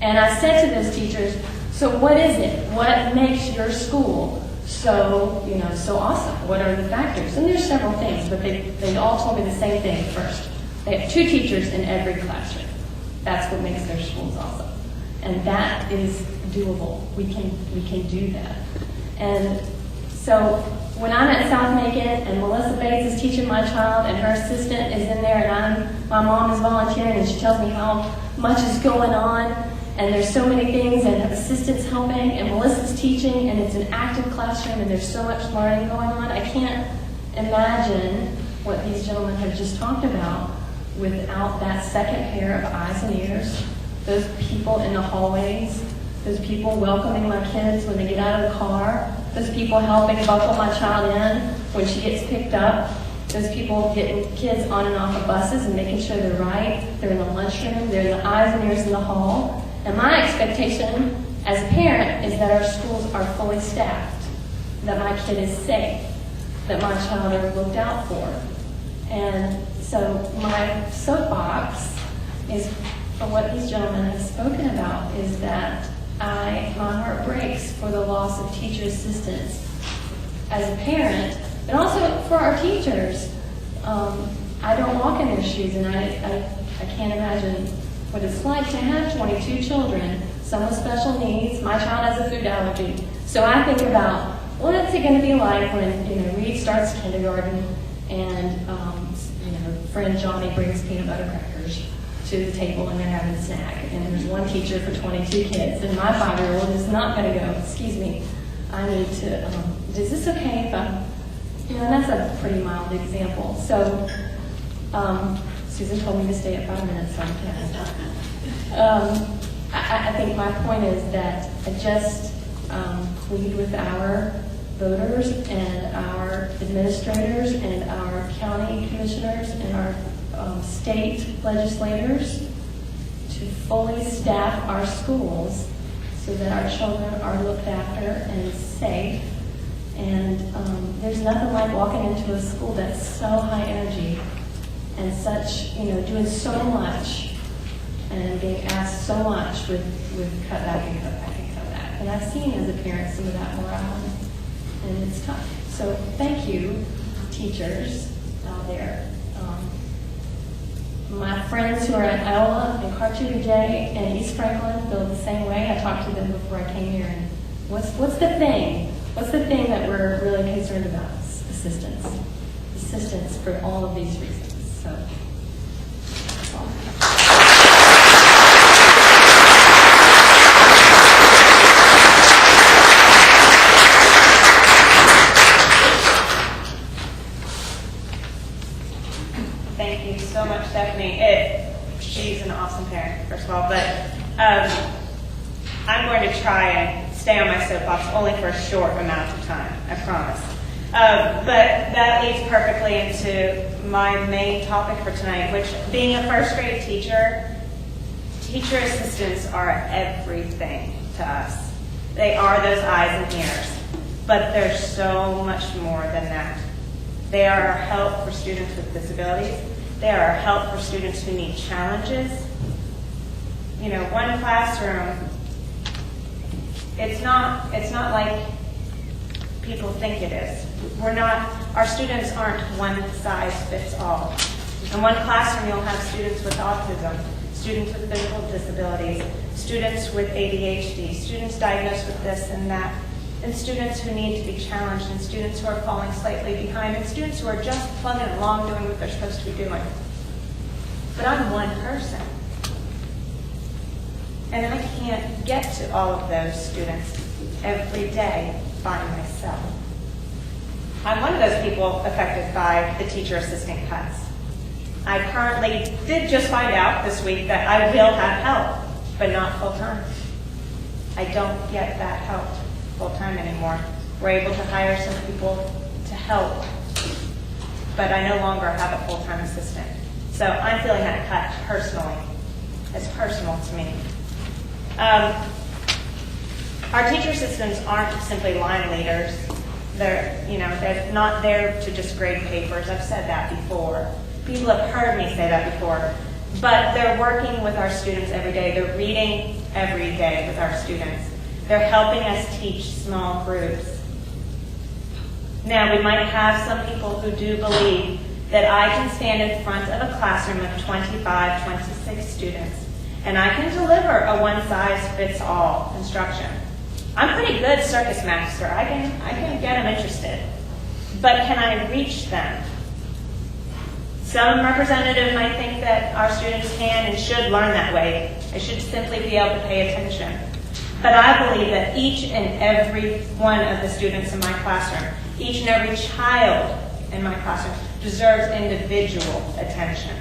And I said to those teachers, so what is it? What makes your school so awesome? What are the factors? And there's several things, but they all told me the same thing first. They have 2 teachers in every classroom. That's what makes their schools awesome. And that is doable. We can do that. And so when I'm at South Macon and Melissa Bates is teaching my child and her assistant is in there and my mom is volunteering and she tells me how much is going on and there's so many things and assistants helping and Melissa's teaching and it's an active classroom and there's so much learning going on, I can't imagine what these gentlemen have just talked about without that second pair of eyes and ears, those people in the hallways, those people welcoming my kids when they get out of the car, those people helping buckle my child in when she gets picked up, those people getting kids on and off of buses and making sure they're right, they're in the lunchroom, they're in the eyes and ears in the hall. And my expectation as a parent is that our schools are fully staffed, that my kid is safe, that my child is looked out for. And so my soapbox is for what these gentlemen have spoken about is that my heart breaks for the loss of teacher assistants as a parent, but also for our teachers. I don't walk in their shoes, and I can't imagine what it's like to have 22 children, some with special needs. My child has a food allergy. So I think about, what's it going to be like when, Reed starts kindergarten and, friend Johnny brings peanut butter crackers to the table and they're having a snack. And there's one teacher for 22 kids. And my 5-year-old is not going to go, excuse me, I need to, is this okay if I'm, that's a pretty mild example. So, Susan told me to stay at 5 minutes, so I can't. I think my point is that I just plead with our voters and our administrators and our county commissioners and our state legislators to fully staff our schools so that our children are looked after and safe. And there's nothing like walking into a school that's so high energy and such, doing so much and being asked so much with cut back and cut back and cut back. And I've seen as a parent some of that morale, and it's tough. So thank you, teachers out there. My friends who are at Iowa and Cartuga J and East Franklin feel the same way. I talked to them before I came here, and what's the thing? What's the thing that we're really concerned about? Assistance. Assistance for all of these reasons. So, that's all. Thank you so much, Stephanie. She's an awesome parent, first of all, but I'm going to try and stay on my soapbox only for a short amount of time, I promise. But that leads perfectly into my main topic for tonight, which, being a first grade teacher, teacher assistants are everything to us. They are those eyes and ears, but there's so much more than that. They are our help for students with disabilities. They are our help for students who need challenges. One classroom It's not like people think it is. Our students aren't one size fits all. In one classroom, you'll have students with autism, students with physical disabilities, students with ADHD, students diagnosed with this and that, and students who need to be challenged, and students who are falling slightly behind, and students who are just plugging along doing what they're supposed to be doing. But I'm one person. And I can't get to all of those students every day by myself. I'm one of those people affected by the teacher assistant cuts. I currently did just find out this week that I will have help, but not full-time. I don't get that help full-time anymore. We're able to hire some people to help, but I no longer have a full-time assistant. So I'm feeling that cut personally. It's personal to me. Our teacher assistants aren't simply line leaders. They're not there to just grade papers. I've said that before. People have heard me say that before. But they're working with our students every day. They're reading every day with our students. They're helping us teach small groups. Now, we might have some people who do believe that I can stand in front of a classroom of 25, 26 students, and I can deliver a one-size-fits-all instruction. I'm pretty good circus master. I can get them interested. But can I reach them? Some representative might think that our students can and should learn that way. They should simply be able to pay attention. But I believe that each and every one of the students in my classroom, each and every child in my classroom deserves individual attention.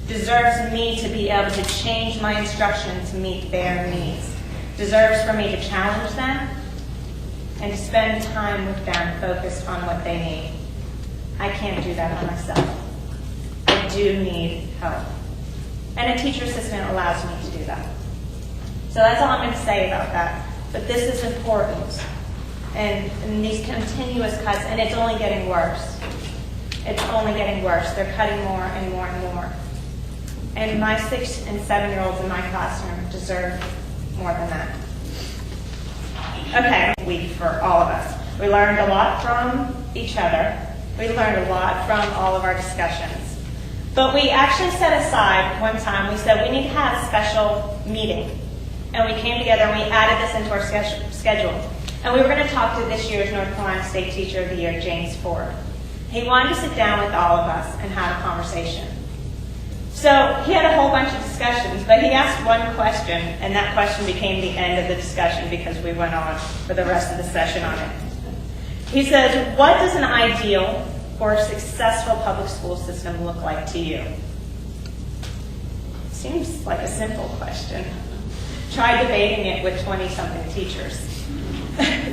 Deserves me to be able to change my instruction to meet their needs. Deserves for me to challenge them and to spend time with them focused on what they need. I can't do that by myself. I do need help. And a teacher assistant allows me to do that. So that's all I'm going to say about that. But this is important. And these continuous cuts, and it's only getting worse. It's only getting worse. They're cutting more and more and more. And my 6 and 7-year-olds in my classroom deserve more than that. Okay, week for all of us. We learned a lot from each other. We learned a lot from all of our discussions. But we actually set aside one time, we said we need to have a special meeting. And we came together and we added this into our schedule. And we were going to talk to this year's North Carolina State Teacher of the Year, James Ford. He wanted to sit down with all of us and have a conversation. So he had a whole bunch of discussions, but he asked one question, and that question became the end of the discussion because we went on for the rest of the session on it. He says, what does an ideal or successful public school system look like to you? Seems like a simple question. Try debating it with 20-something teachers.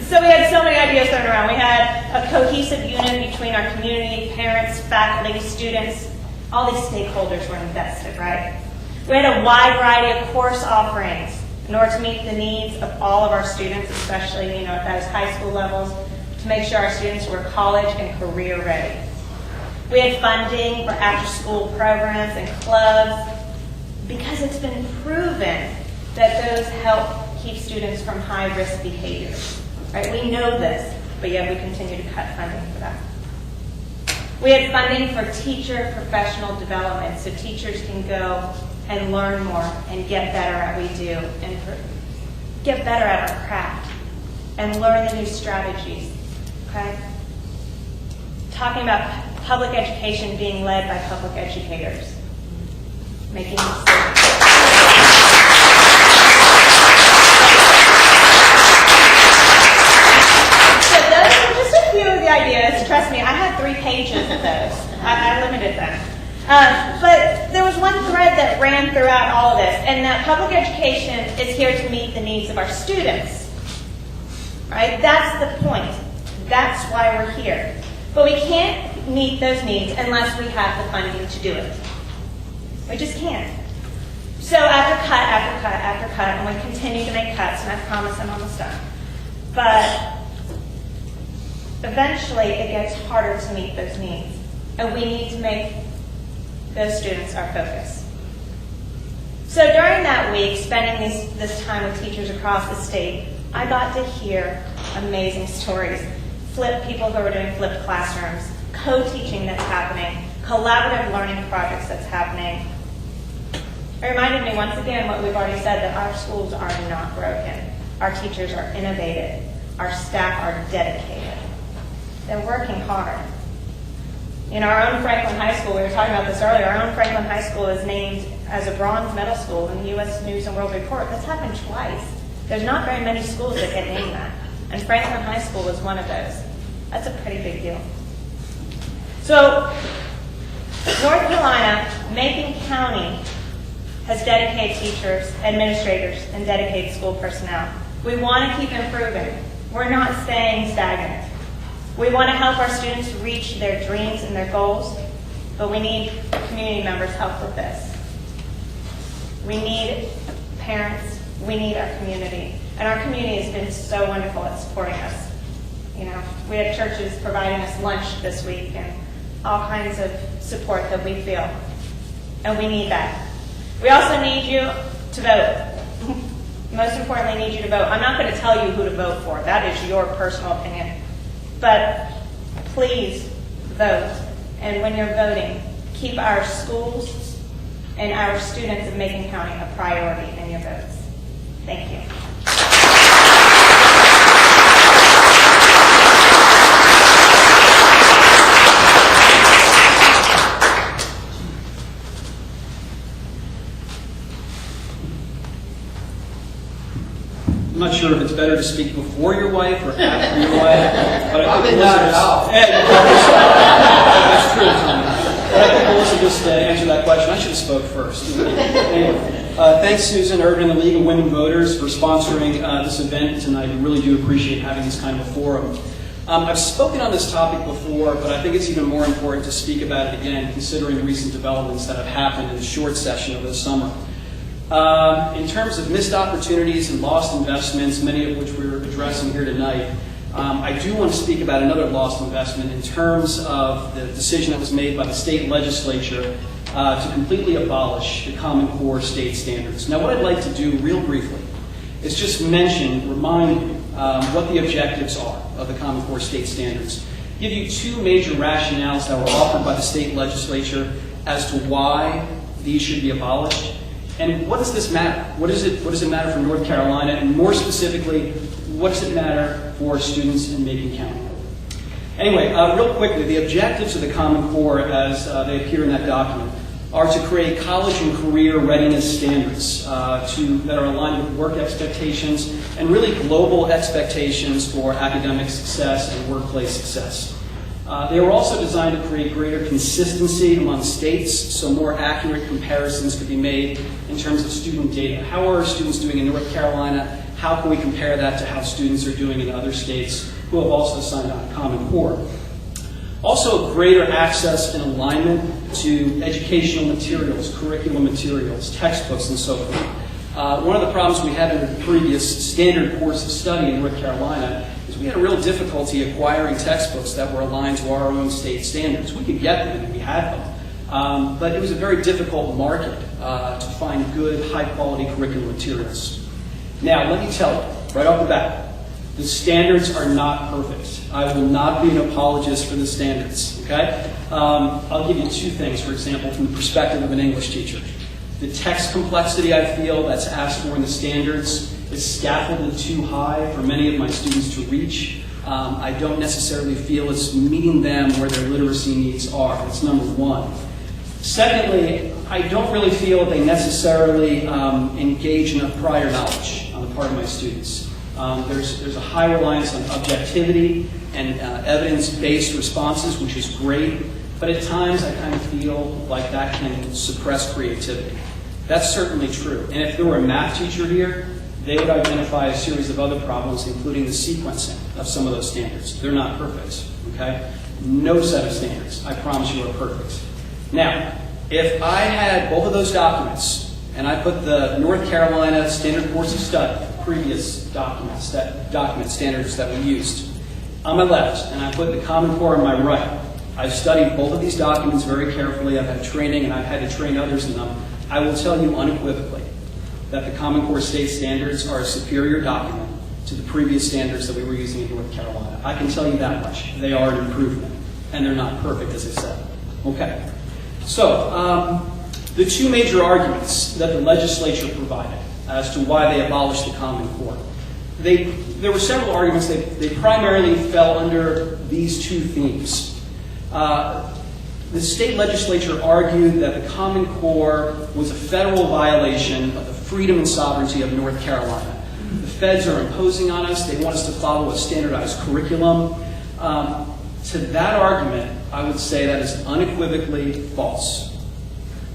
So we had so many ideas thrown around. We had a cohesive unit between our community, parents, faculty, students. All these stakeholders were invested, right? We had a wide variety of course offerings in order to meet the needs of all of our students, especially at those high school levels, to make sure our students were college and career ready. We had funding for after-school programs and clubs because it's been proven that those help keep students from high-risk behaviors. Right? We know this, but yet we continue to cut funding for that. We had funding for teacher professional development, so teachers can go and learn more and get better at what we do and get better at our craft and learn the new strategies. Okay? Talking about public education being led by public educators. Making mistakes. Ideas. Trust me, I had 3 pages of those. I limited them. But there was one thread that ran throughout all of this, and that public education is here to meet the needs of our students. Right? That's the point. That's why we're here. But we can't meet those needs unless we have the funding to do it. We just can't. So after cut, after cut, after cut, and we continue to make cuts, and I promise I'm almost done. But eventually, it gets harder to meet those needs, and we need to make those students our focus. So during that week, spending this time with teachers across the state, I got to hear amazing stories. People who are doing flipped classrooms, co-teaching that's happening, collaborative learning projects that's happening. It reminded me once again what we've already said, that our schools are not broken. Our teachers are innovative. Our staff are dedicated. They're working hard. In our own Franklin High School, we were talking about this earlier, our own Franklin High School is named as a bronze medal school in the U.S. News and World Report. That's happened twice. There's not very many schools that get named that. And Franklin High School was one of those. That's a pretty big deal. So, North Carolina, Macon County has dedicated teachers, administrators, and dedicated school personnel. We want to keep improving. We're not staying stagnant. We want to help our students reach their dreams and their goals, but we need community members' help with this. We need parents. We need our community. And our community has been so wonderful at supporting us. You know, we had churches providing us lunch this week and all kinds of support that we feel. And we need that. We also need you to vote. Most importantly, need you to vote. I'm not going to tell you who to vote for. That is your personal opinion. But please vote. And when you're voting, keep our schools and our students of Macon County a priority in your votes. Thank you. I'm not sure if it's better to speak before your wife or after your wife, but I think that's true, Tommy. But I think Melissa just answered that question. I should have spoke first. Anyway, thanks, Susan, Urban, and the League of Women Voters for sponsoring this event tonight. We really do appreciate having this kind of a forum. I've spoken on this topic before, but I think it's even more important to speak about it again, considering recent developments that have happened in the short session over the summer. In terms of missed opportunities and lost investments, many of which we're addressing here tonight, I do want to speak about another lost investment in terms of the decision that was made by the state legislature to completely abolish the Common Core state standards. Now, what I'd like to do real briefly is just remind you what the objectives are of the Common Core state standards. Give you two major rationales that were offered by the state legislature as to why these should be abolished. And what does this matter? What does it matter for North Carolina? And more specifically, what does it matter for students in Macon County? Anyway, real quickly, the objectives of the Common Core, as they appear in that document, are to create college and career readiness standards that are aligned with work expectations and really global expectations for academic success and workplace success. They were also designed to create greater consistency among states, so more accurate comparisons could be made in terms of student data. How are students doing in North Carolina? How can we compare that to how students are doing in other states who have also signed on Common Core? Also, greater access and alignment to educational materials, curriculum materials, textbooks, and so forth. One of the problems we had in the previous standard course of study in North Carolina is we had a real difficulty acquiring textbooks that were aligned to our own state standards. We could get them and we had them, but it was a very difficult market to find good, high-quality curriculum materials. Now, let me tell you, right off the bat, the standards are not perfect. I will not be an apologist for the standards, okay? I'll give you two things, for example, from the perspective of an English teacher. The text complexity I feel that's asked for in the standards is scaffolded too high for many of my students to reach. I don't necessarily feel it's meeting them where their literacy needs are. That's number one. Secondly, I don't really feel that they necessarily engage enough prior knowledge on the part of my students. There's a high reliance on objectivity and evidence-based responses, which is great, but at times I kind of feel like that can suppress creativity. That's certainly true. And if there were a math teacher here, they would identify a series of other problems, including the sequencing of some of those standards. They're not perfect, okay? No set of standards, I promise you, are perfect. Now, if I had both of those documents, and I put the North Carolina Standard Course of Study, previous documents, document standards that we used, on my left, and I put the Common Core on my right, I've studied both of these documents very carefully, I've had training, and I've had to train others in them. I will tell you unequivocally that the Common Core state standards are a superior document to the previous standards that we were using in North Carolina. I can tell you that much. They are an improvement, and they're not perfect, as I said. Okay. So, the two major arguments that the legislature provided as to why they abolished the Common Core. There were several arguments. They primarily fell under these two themes. The state legislature argued that the Common Core was a federal violation of the freedom and sovereignty of North Carolina. The feds are imposing on us. They want us to follow a standardized curriculum. To that argument, I would say that is unequivocally false.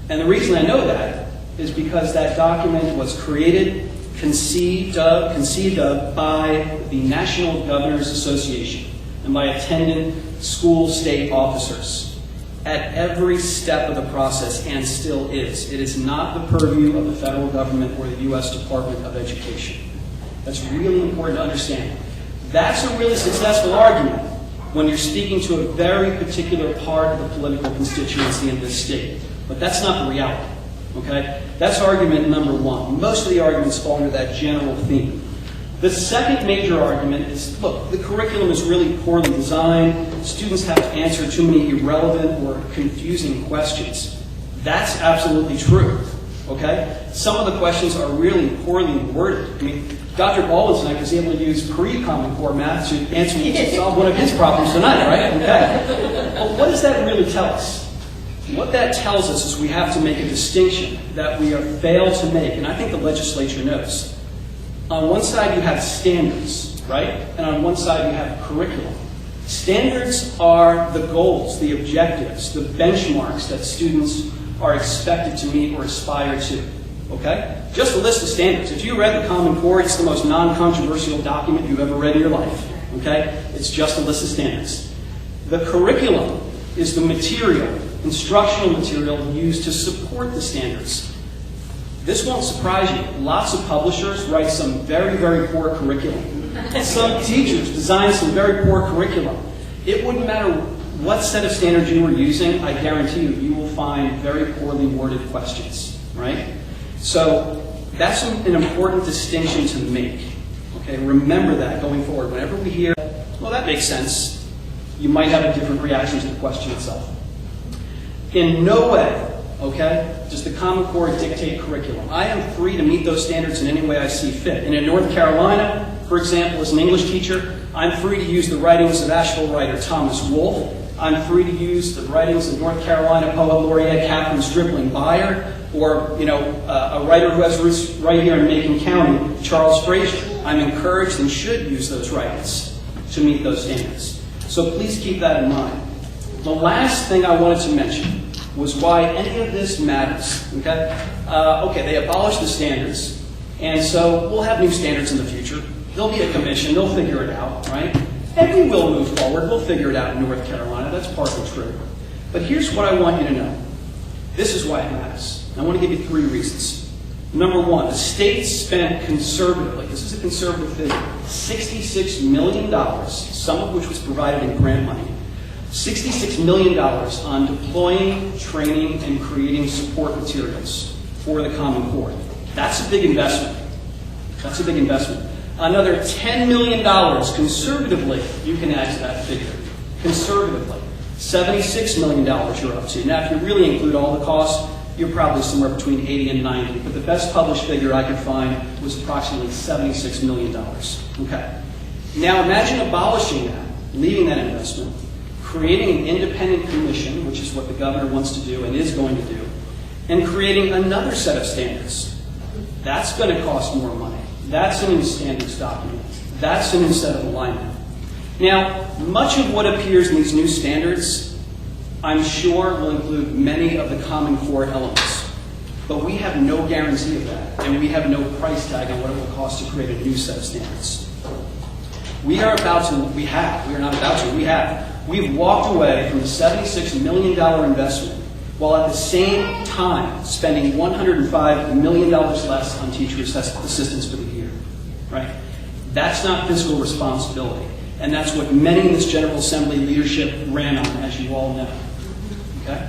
And the reason I know that is because that document was created, conceived of by the National Governors Association and by attendant school state officers at every step of the process, and still is. It is not the purview of the federal government or the U.S. Department of Education. That's really important to understand. That's a really successful argument when you're speaking to a very particular part of the political constituency in this state. But that's not the reality, okay? That's argument number one. Most of the arguments fall under that general theme. The second major argument is, look, the curriculum is really poorly designed. Students have to answer too many irrelevant or confusing questions. That's absolutely true, okay? Some of the questions are really poorly worded. I mean, Dr. Baldwin tonight was able to use pre-Common Core math to solve one of his problems tonight, right? Okay. But what does that really tell us? What that tells us is we have to make a distinction that we have failed to make, and I think the legislature knows. On one side, you have standards, right? And on one side, you have curriculum. Standards are the goals, the objectives, the benchmarks that students are expected to meet or aspire to, okay? Just a list of standards. If you read the Common Core, it's the most non-controversial document you've ever read in your life, okay? It's just a list of standards. The curriculum is the material, instructional material used to support the standards. This won't surprise you. Lots of publishers write some very, very poor curriculum. Some teachers design some very poor curriculum. It wouldn't matter what set of standards you were using, I guarantee you will find very poorly worded questions, right? So that's an important distinction to make. Okay, remember that going forward. Whenever we hear, well, that makes sense, you might have a different reaction to the question itself. In no way, okay, does the Common Core dictate curriculum. I am free to meet those standards in any way I see fit. And in North Carolina, for example, as an English teacher, I'm free to use the writings of Asheville writer Thomas Wolfe. I'm free to use the writings of North Carolina poet laureate Catherine Stripling Byer, or, a writer who has roots right here in Macon County, Charles Frazier. I'm encouraged and should use those writings to meet those standards. So please keep that in mind. The last thing I wanted to mention was why any of this matters, okay? They abolished the standards, and so we'll have new standards in the future. There'll be a commission, they'll figure it out, right? And we will move forward, we'll figure it out in North Carolina, that's partly true. But here's what I want you to know. This is why it matters. I want to give you 3 reasons. Number 1, the state spent conservatively, this is a conservative figure, $66 million, some of which was provided in grant money, $66 million on deploying, training, and creating support materials for the Common Core. That's a big investment. That's a big investment. Another $10 million, conservatively, you can add to that figure. Conservatively. $76 million you're up to. Now, if you really include all the costs, you're probably somewhere between 80 and 90. But the best published figure I could find was approximately $76 million. Okay. Now, imagine abolishing that, leaving that investment, creating an independent commission, which is what the governor wants to do and is going to do, and creating another set of standards. That's going to cost more money. That's a new standards document. That's a new set of alignment. Now, much of what appears in these new standards, I'm sure, will include many of the Common Core elements. But we have no guarantee of that, and we have no price tag on what it will cost to create a new set of standards. We've walked away from a $76 million investment while at the same time spending $105 million less on teacher assistants for the year, right? That's not fiscal responsibility, and that's what many in this General Assembly leadership ran on, as you all know, okay?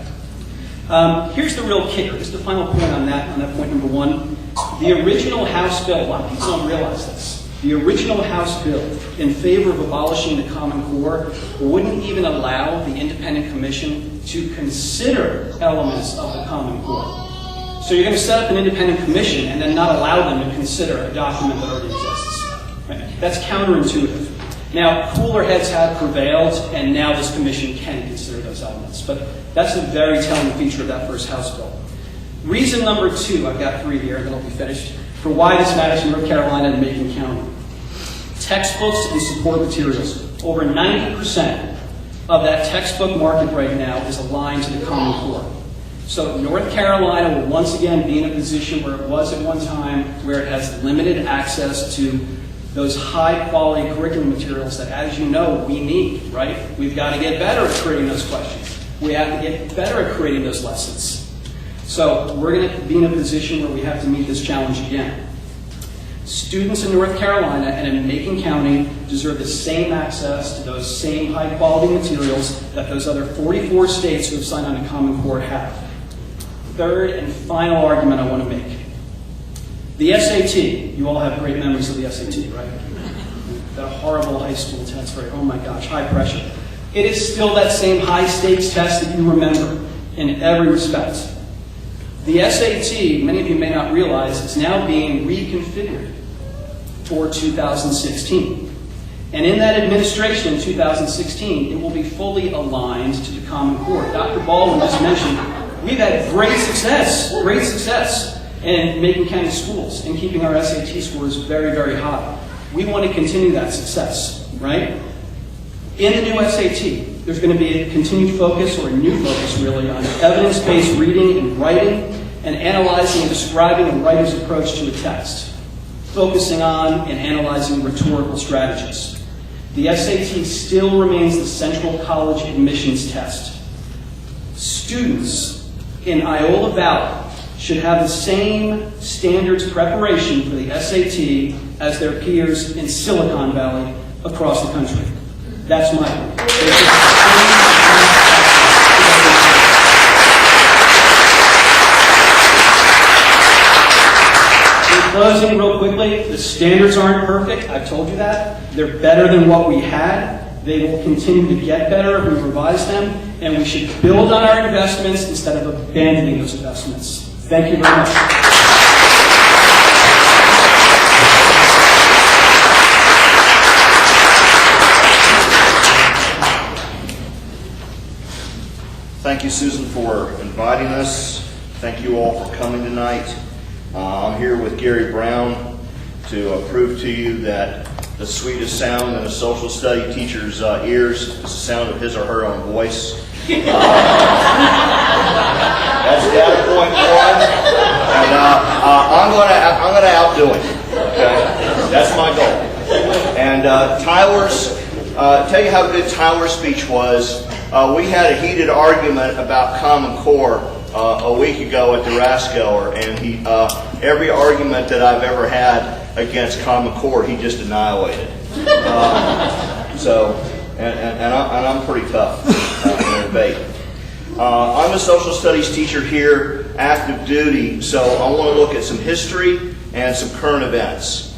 Here's the real kicker. Here's the final point on that point number 1. The original House bill, a lot of people don't realize this. The original House bill in favor of abolishing the Common Core wouldn't even allow the independent commission to consider elements of the Common Core. So you're going to set up an independent commission and then not allow them to consider a document that already exists. Right? That's counterintuitive. Now, cooler heads have prevailed, and now this commission can consider those elements. But that's a very telling feature of that first House bill. Reason number 2, I've got 3 here, and then I'll be finished, for why this matters to North Carolina and Macon County. Textbooks and support materials. Over 90% of that textbook market right now is aligned to the Common Core. So North Carolina will once again be in a position where it was at one time, where it has limited access to those high-quality curriculum materials that, as you know, we need, right? We've got to get better at creating those questions. We have to get better at creating those lessons. So we're going to be in a position where we have to meet this challenge again. Students in North Carolina and in Macon County deserve the same access to those same high-quality materials that those other 44 states who have signed on to Common Core have. Third and final argument I want to make. The SAT, you all have great memories of the SAT, right? That horrible high school test, right? Oh my gosh, high pressure. It is still that same high-stakes test that you remember in every respect. The SAT, many of you may not realize, is now being reconfigured for 2016. And in that administration in 2016, it will be fully aligned to the Common Core. Dr. Baldwin just mentioned, we've had great success in Macon County schools and keeping our SAT scores very, very high. We want to continue that success, right? In the new SAT, there's going to be a continued focus, or a new focus really, on evidence-based reading and writing, and analyzing and describing a writer's approach to a text, focusing on and analyzing rhetorical strategies. The SAT still remains the central college admissions test. Students in Iola Valley should have the same standards preparation for the SAT as their peers in Silicon Valley across the country. That's my point. In closing, real quickly, the standards aren't perfect. I've told you that. They're better than what we had. They will continue to get better if we revise them, and we should build on our investments instead of abandoning those investments. Thank you very much. Thank you, Susan, for inviting us. Thank you all for coming tonight. I'm here with Gary Brown to prove to you that the sweetest sound in a social study teacher's ears is the sound of his or her own voice. That's data point 1, and I'm going to outdo him. Okay, that's my goal. And tell you how good Tyler's speech was. We had a heated argument about Common Core a week ago at the Rasco, and every argument that I've ever had against Common Core, he just annihilated. And I'm pretty tough in a debate. I'm a social studies teacher here, active duty, so I want to look at some history and some current events.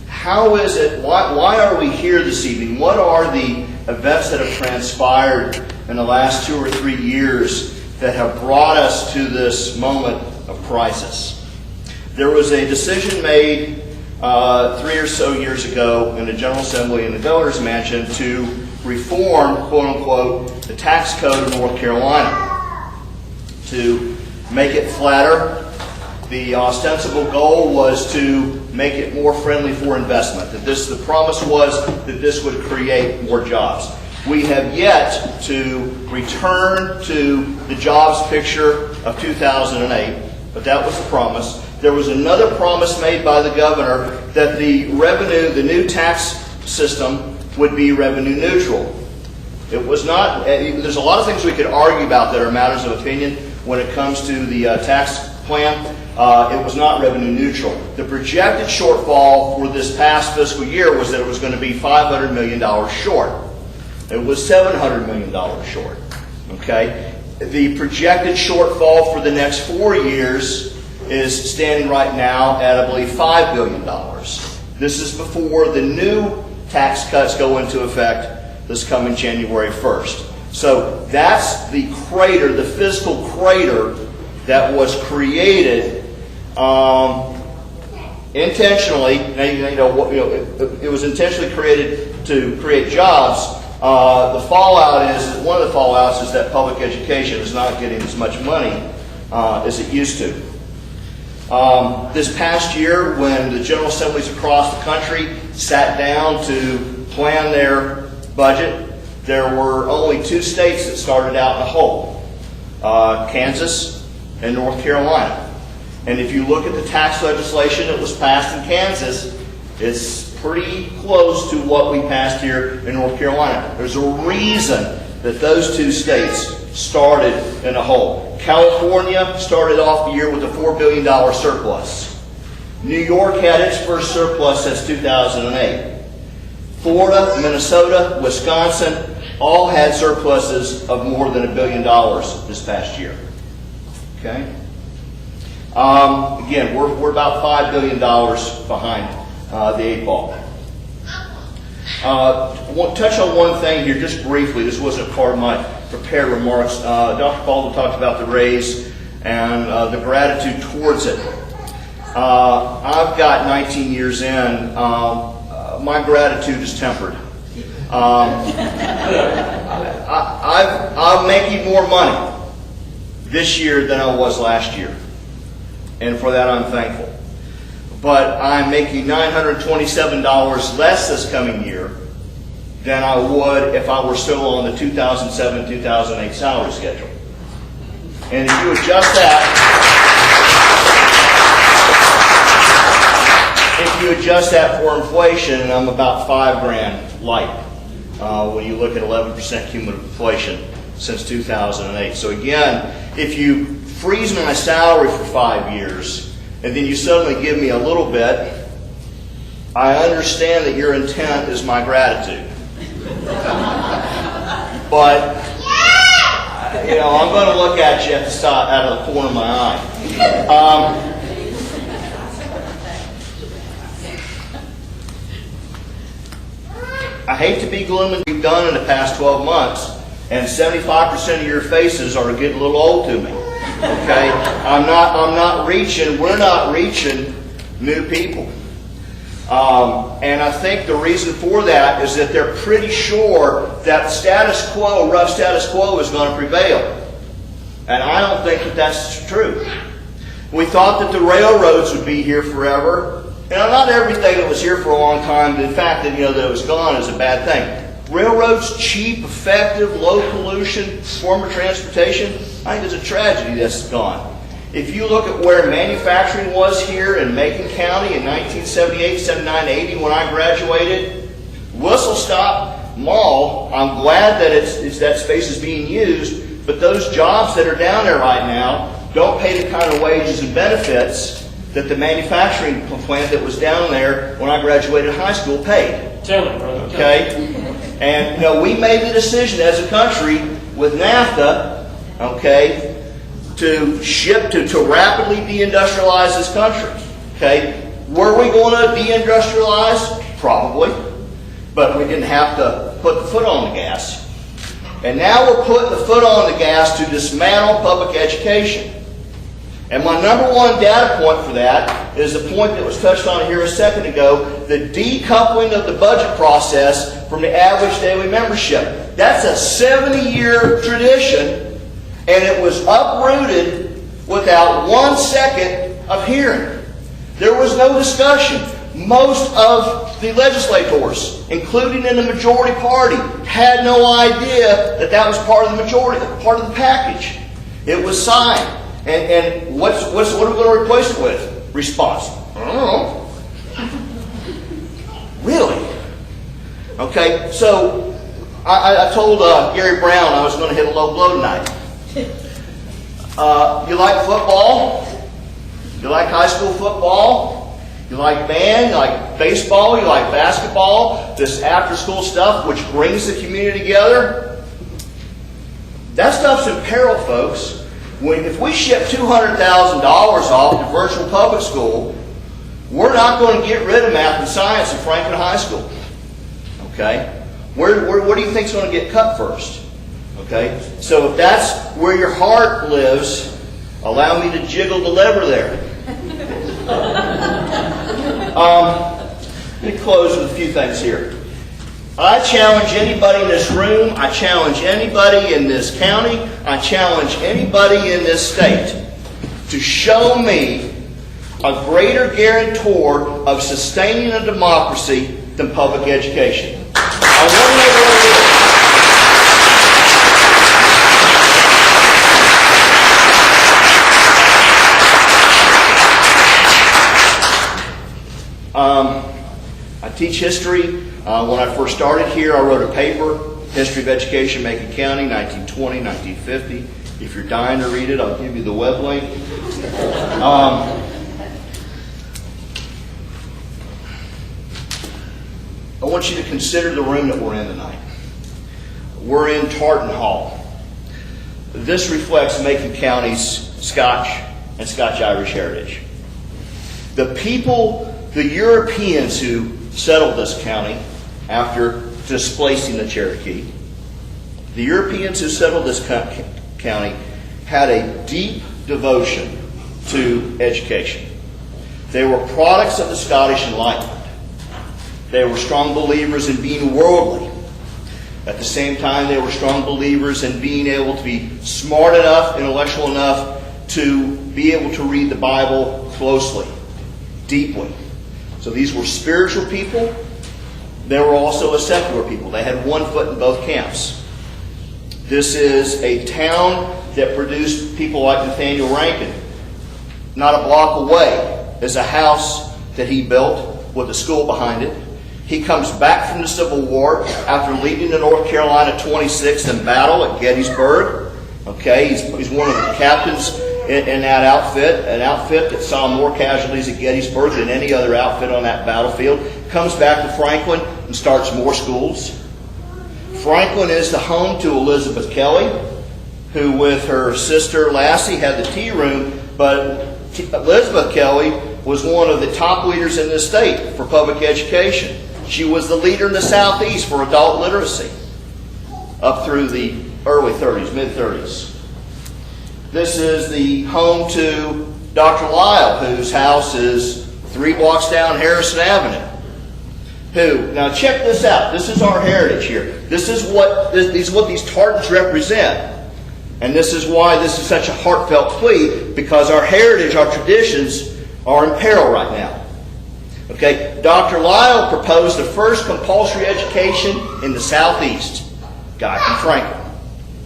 How is it, why are we here this evening? What are the events that have transpired in the last 2 or 3 years that have brought us to this moment of crisis? There was a decision made 3 or so years ago in the General Assembly in the Governor's Mansion to reform, quote unquote, the tax code of North Carolina to make it flatter. The ostensible goal was to make it more friendly for investment. The promise was that this would create more jobs. We have yet to return to the jobs picture of 2008, but that was the promise. There was another promise made by the governor that the new tax system would be revenue neutral. It was not. There's a lot of things we could argue about that are matters of opinion when it comes to the tax plan. It was not revenue neutral. The projected shortfall for this past fiscal year was that it was going to be $500 million short. It was $700 million short. Okay? The projected shortfall for the next 4 years is standing right now at, I believe, $5 billion. This is before the new tax cuts go into effect this coming January 1st. So that's the crater, the fiscal crater that was created intentionally. It was intentionally created to create jobs. The fallout is, one of the fallouts is that public education is not getting as much money as it used to. This past year, when the General Assemblies across the country sat down to plan their budget, there were only 2 states that started out in the hole, Kansas and North Carolina. And if you look at the tax legislation that was passed in Kansas, it's pretty close to what we passed here in North Carolina. There's a reason that those 2 states started in a hole. California started off the year with a $4 billion surplus. New York had its first surplus since 2008. Florida, Minnesota, Wisconsin all had surpluses of more than $1 billion this past year. Okay? Again, we're about $5 billion behind the 8 ball. I want to touch on one thing here just briefly. This wasn't part of my prepared remarks. Dr. Baldwin talked about the raise and the gratitude towards it. I've got 19 years in. My gratitude is tempered. I'm making more money this year than I was last year. And for that I'm thankful. But I'm making $927 less this coming year than I would if I were still on the 2007-2008 salary schedule. And if you adjust that, for inflation, I'm about $5,000 light when you look at 11% cumulative inflation since 2008. So again, if you freeze my salary for 5 years and then you suddenly give me a little bit, I understand that your intent is my gratitude. But I'm going to look at you out of the corner of my eye. I hate to be gloomy. We've done in the past 12 months, and 75% of your faces are getting a little old to me. Okay, I'm not reaching. We're not reaching new people. And I think the reason for that is that they're pretty sure that status quo, rough status quo, is going to prevail. And I don't think that that's true. We thought that the railroads would be here forever. And not everything that was here for a long time, in fact, that it was gone is a bad thing. Railroads, cheap, effective, low pollution form of transportation, I think it's a tragedy that's gone. If you look at where manufacturing was here in Macon County in 1978, 79, 80 when I graduated, Whistle Stop Mall, I'm glad that that space is being used, but those jobs that are down there right now don't pay the kind of wages and benefits that the manufacturing plant that was down there when I graduated high school paid. Tell it, brother. Okay? And we made the decision as a country with NAFTA, okay, to rapidly deindustrialize this country. Okay? Were we going to deindustrialize? Probably. But we didn't have to put the foot on the gas. And now we're putting the foot on the gas to dismantle public education. And my number one data point for that is the point that was touched on here a second ago, the decoupling of the budget process from the average daily membership. That's a 70-year tradition, and it was uprooted without 1 second of hearing. There was no discussion. Most of the legislators, including in the majority party, had no idea that that was part of the majority, part of the package. It was signed. And what are we going to replace it with? Response. I don't know. Really? Okay, so I told Gary Brown I was going to hit a low blow tonight. You like football? You like high school football? You like band? You like baseball? You like basketball? This after-school stuff which brings the community together? That stuff's in peril, folks. If we ship $200,000 off to virtual public school, We're not going to get rid of math and science in Franklin High School. Okay? What do you think is going to get cut first? Okay? So if that's where your heart lives, allow me to jiggle the lever there. Let me close with a few things here. I challenge anybody in this room, I challenge anybody in this county, I challenge anybody in this state to show me a greater guarantor of sustaining a democracy than public education. I want to know what it is. I teach history. When I first started here, I wrote a paper, History of Education, Macon County, 1920, 1950. If you're dying to read it, I'll give you the web link. I want you to consider the room that we're in tonight. We're in Tartan Hall. This reflects Macon County's Scotch and Scotch-Irish heritage. The people, the Europeans who settled this county after displacing the Cherokee, the Europeans who settled this county had a deep devotion to education. They were products of the Scottish Enlightenment. They were strong believers in being worldly. At the same time, they were strong believers in being able to be smart enough, intellectual enough to be able to read the Bible closely, deeply. So these were spiritual people. They were also a secular people. They had one foot in both camps. This is a town that produced people like Nathaniel Rankin. Not a block away is a house that he built with a school behind it. He comes back from the Civil War after leading the North Carolina 26th in battle at Gettysburg. Okay, he's one of the captains in that outfit, an outfit that saw more casualties at Gettysburg than any other outfit on that battlefield. Comes back to Franklin and starts more schools. Franklin is the home to Elizabeth Kelly, who with her sister Lassie had the tea room, but Elizabeth Kelly was one of the top leaders in this state for public education. She was the leader in the Southeast for adult literacy up through the early 30s, mid-30s. This is the home to Dr. Lyle, whose house is 3 blocks down Harrison Avenue. Now check this out. This is our heritage here. This is what these tartans represent. And this is why this is such a heartfelt plea, because our heritage, our traditions are in peril right now. Okay, Dr. Lyle proposed the first compulsory education in the Southeast. Guy from Franklin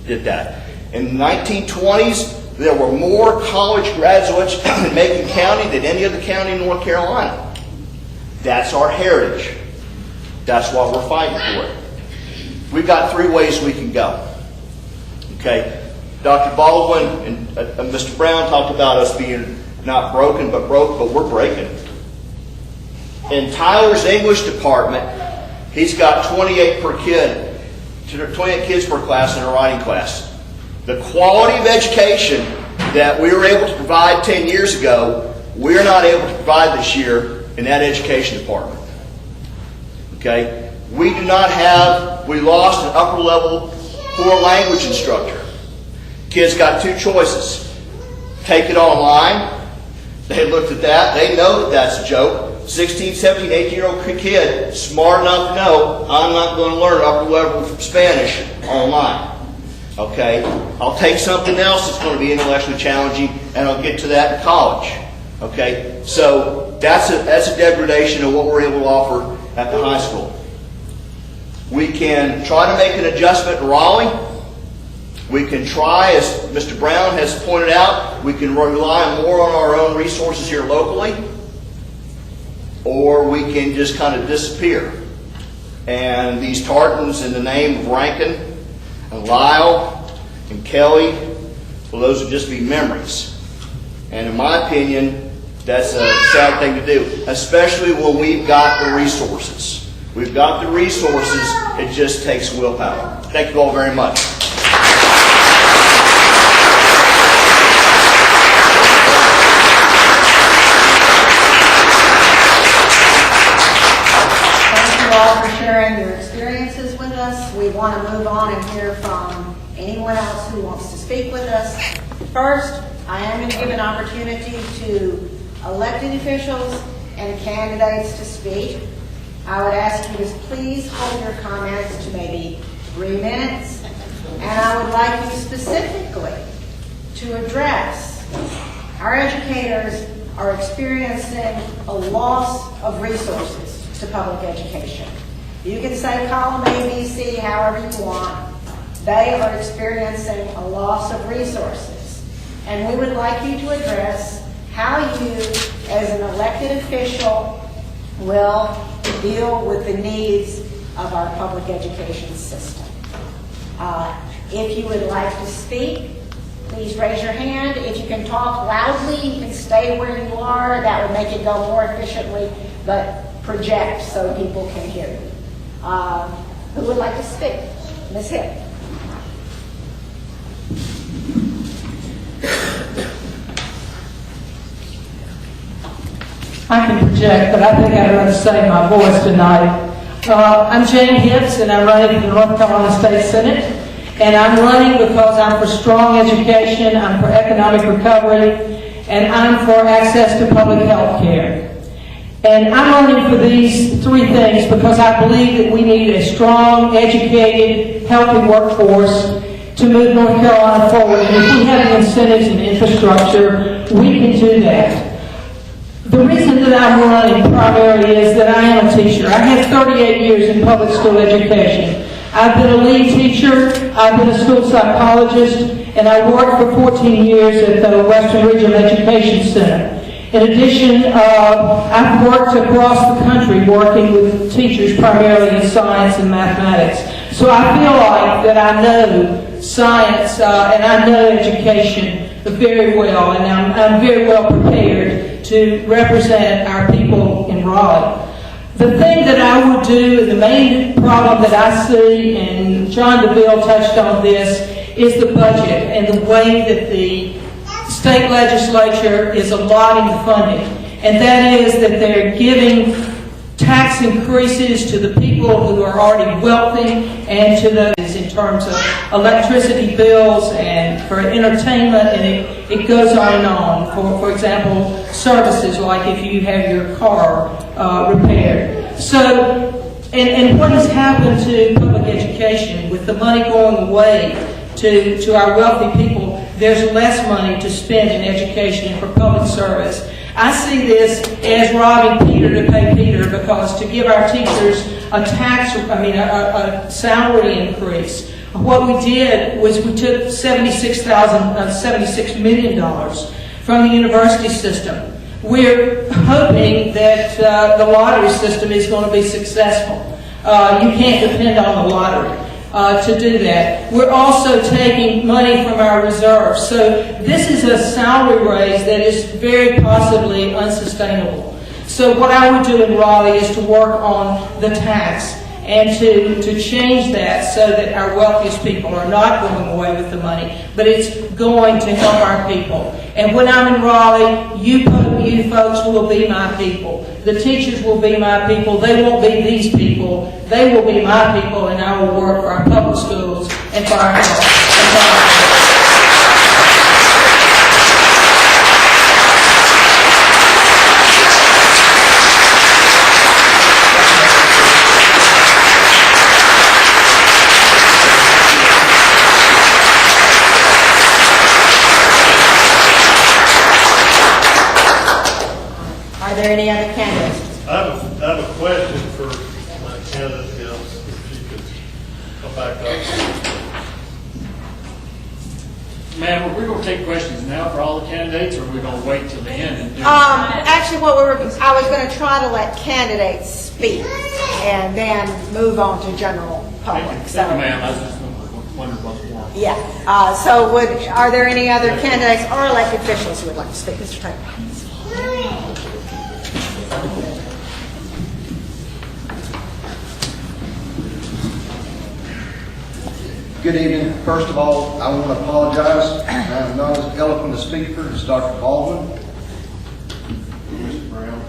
did that. In the 1920s, there were more college graduates in Macon County than any other county in North Carolina. That's our heritage. That's why we're fighting for it. We've got 3 ways we can go. Okay, Dr. Baldwin and Mr. Brown talked about us being not broken, but broke, but we're breaking. In Tyler's English department, he's got 28 per kid, 28 kids per class in a writing class. The quality of education that we were able to provide 10 years ago, we're not able to provide this year in that education department. Okay? We lost an upper level core language instructor. Kids got 2 choices. Take it online. They looked at that. They know that that's a joke. 16, 17, 18-year-old kid, smart enough to know, I'm not going to learn upper level Spanish online. Okay? I'll take something else that's going to be intellectually challenging, and I'll get to that in college. Okay? So that's a degradation of what we're able to offer at the high school. We can try to make an adjustment in Raleigh. We can try, as Mr. Brown has pointed out, we can rely more on our own resources here locally, or we can just kind of disappear. And these tartans in the name of Rankin and Lyle and Kelly, well, those would just be memories. And in my opinion, that's a sad thing to do, especially when we've got the resources. We've got the resources, it just takes willpower. Thank you all very much. we want to move on and hear from anyone else who wants to speak with us. First, I am going to give an opportunity to elected officials and candidates to speak. I would ask you to please hold your comments to maybe 3 minutes, and I would like you specifically to address our educators are experiencing a loss of resources to public education. You can say column A, B, C, however you want. They are experiencing a loss of resources. And we would like you to address how you, as an elected official, will deal with the needs of our public education system. If you would like to speak, please raise your hand. If you can talk loudly and stay where you are, that would make it go more efficiently, but project so people can hear you. Who would like to speak? Ms. Hill. I can project, but I think I'd rather save my voice tonight. I'm Jane Hibbs, and I'm running for the North Carolina State Senate. And I'm running because I'm for strong education, I'm for economic recovery, and I'm for access to public health care. And I'm running for these 3 things because I believe that we need a strong, educated, healthy workforce to move North Carolina forward. And if we have the incentives and infrastructure, we can do that. The reason that I'm running primarily is that I am a teacher. I have 38 years in public school education. I've been a lead teacher, I've been a school psychologist, and I worked for 14 years at the Western Regional Education Center. In addition, I've worked across the country working with teachers primarily in science and mathematics. So I feel like that I know science and I know education very well, and I'm very well prepared to represent our people in Raleigh. The thing that I would do, the main problem that I see, and John DeVille touched on this, is the budget and the way that the state legislature is allotting the funding. And that is that they're giving tax increases to the people who are already wealthy and to those in terms of electricity bills and for entertainment, and it goes on and on. For example, services like if you have your car repaired. So, and what has happened to public education with the money going away to our wealthy people? There's less money to spend in education and for public service. I see this as robbing Peter to pay Peter, because to give our teachers a salary increase, what we did was we took $76 million from the university system. We're hoping that the lottery system is going to be successful. You can't depend on the lottery to do that. We're also taking money from our reserves. So this is a salary raise that is very possibly unsustainable. So what I would do in Raleigh is to work on the tax and to change that so that our wealthiest people are not going away with the money, but it's going to help our people. And when I'm in Raleigh, you folks will be my people. The teachers will be my people. They won't be these people. They will be my people, and I will work for our public schools and for our health. Are there any other candidates? I have a question for my candidate, if you could come back up. Ma'am, are we going to take questions now for all the candidates, or are we going to wait till the end and do Actually, I was going to try to let candidates speak and then move on to general public. Thank you, ma'am. I was just wondering what's more. Yeah. Are there any other candidates or elected officials who would like to speak, Mr. Taylor? Good evening. First of all, I want to apologize. I'm not as eloquent a speaker as Dr. Baldwin. Mr. Brown.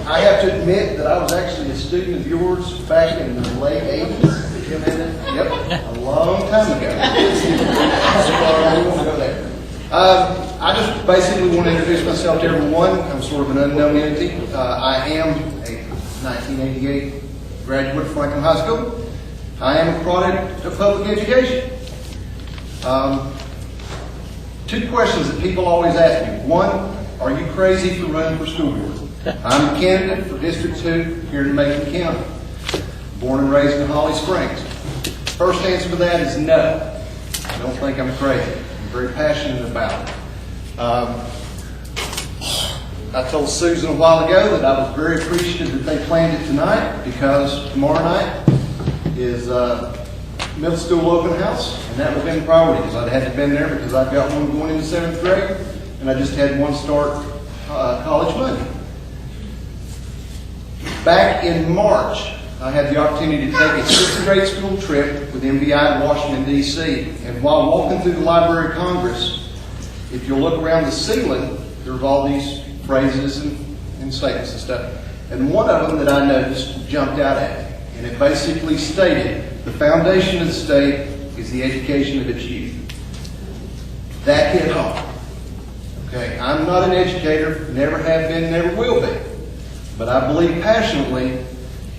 I have to admit that I was actually a student of yours back in the late 80s. Jim had that? Yep, a long time ago. Sorry, we won't go there. I just basically want to introduce myself to everyone. I'm sort of an unknown entity. I am a 1988 graduate of Franklin High School. I am a product of public education. Two questions that people always ask me. One, are you crazy for running for school board? I'm a candidate for District 2 here in Macon County. Born and raised in Holly Springs. First answer to that is no. I don't think I'm crazy. I'm very passionate about it. I told Susan a while ago that I was very appreciative that they planned it tonight because tomorrow night is middle school open house, and that would have been a priority because I'd had to have been there because I've got one going into 7th grade, and I just had one start college Monday. Back in March, I had the opportunity to take a 6th grade school trip with MBI to Washington, D.C., and while walking through the Library of Congress, if you look around the ceiling, there's all these phrases and statements and stuff. And one of them that I noticed jumped out at me, and it basically stated, the foundation of the state is the education of its youth. That hit home. Okay, I'm not an educator, never have been, never will be. But I believe passionately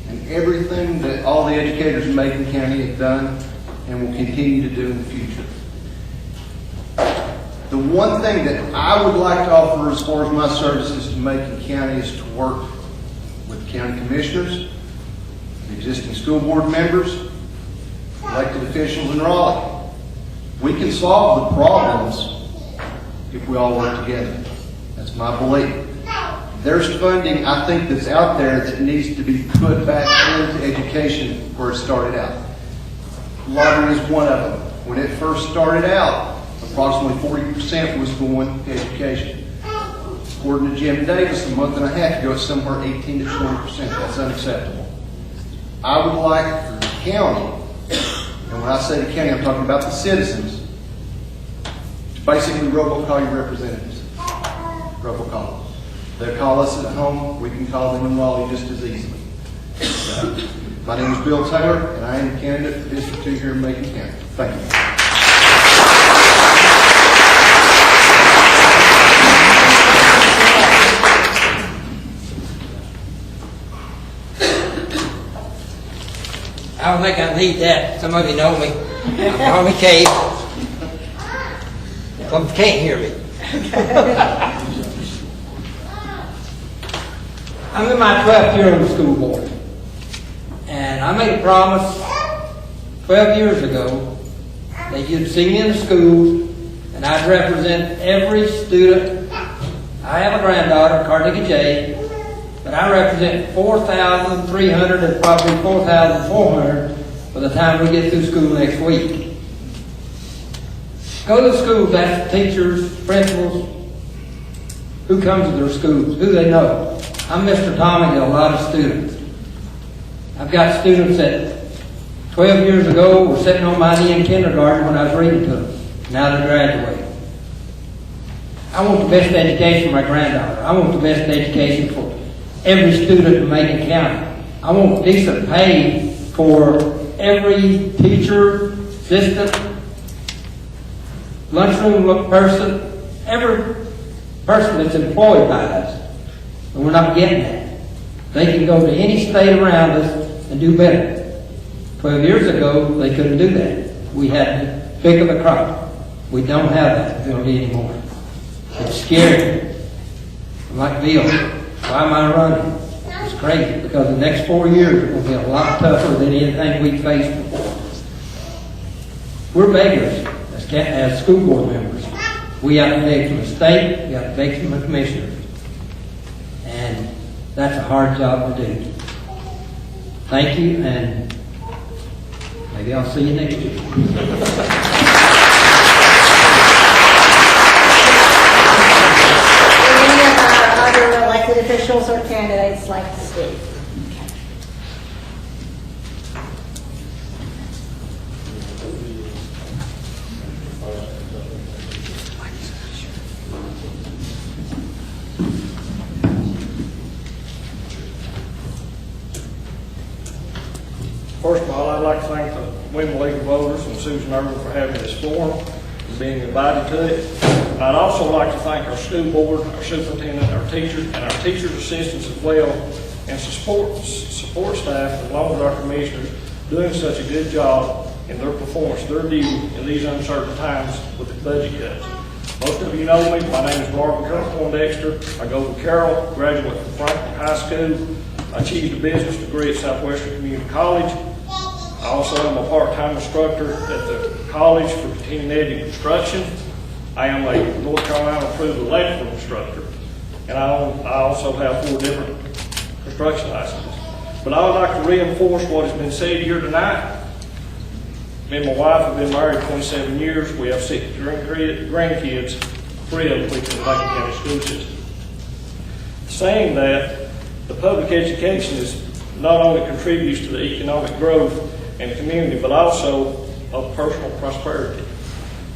in everything that all the educators in Macon County have done and will continue to do in the future. The one thing that I would like to offer as far as my services to Macon County is to work with county commissioners, the existing school board members, elected officials in Raleigh. We can solve the problems if we all work together. That's my belief. There's funding, I think, that's out there that needs to be put back into education where it started out. Lottery is one of them. When it first started out, approximately 40% was going to education. According to Jim Davis, a month and a half ago, it's somewhere 18 to 20%. That's unacceptable. I would like for the county, and when I say the county, I'm talking about the citizens, to basically robocall your representatives. Robocall. They'll call us at home. We can call them in Raleigh just as easily. My name is Bill Taylor, and I am a candidate for District 2 here in Macon County. Thank you. I don't think I need that. Some of you know me. I'm Tommy Cave. Some can't hear me. I'm in my 12th year on the school board. And I made a promise 12 years ago that you'd see me in the schools and I'd represent every student. I have a granddaughter, Carnegie J, but I represent 4,300 and probably 4,400 by the time we get through school next week. Go to schools, ask teachers, principals, who comes to their schools, who they know. I'm Mr. Tommy to a lot of students. I've got students that 12 years ago were sitting on my knee in kindergarten when I was reading to them. Now they're graduating. I want the best education for my granddaughter. I want the best education for every student in Macon County. I want decent pay for every teacher, assistant, lunchroom person, every person that's employed by us. And we're not getting that. They can go to any state around us and do better. 12 years ago, they couldn't do that. We had to pick up a crop. We don't have that ability anymore. It's scary. I'm like Bill. Why am I running? It's crazy because the next 4 years will be a lot tougher than anything we've faced before. We're beggars as school board members. We have to beg from the state, we have to beg from the commissioners. And that's a hard job to do. Thank you, and maybe I'll see you next year. Any of our other elected officials or candidates like to speak? First of all, I'd like to thank the Women League of Voters and Susan Irvin for having this forum and being invited to it. I'd also like to thank our school board, our superintendent, our teachers, and our teachers' assistants as well, and support staff, along with our commissioners, doing such a good job in their performance, their duty in these uncertain times with the budget cuts. Most of you know me. My name is Barbara Poindexter. I go to Carroll, graduate from Franklin High School. I achieved a business degree at Southwestern Community College. I also am a part-time instructor at the College for Continuing Ed in Construction. I am a North Carolina approved electrical instructor, and I also have 4 different construction licenses. But I would like to reinforce what has been said here tonight. Me and my wife have been married 27 years. We have 6 grandkids, 3 of which in the Macon County school system. Saying that, the public education is not only contributes to the economic growth and community, but also of personal prosperity.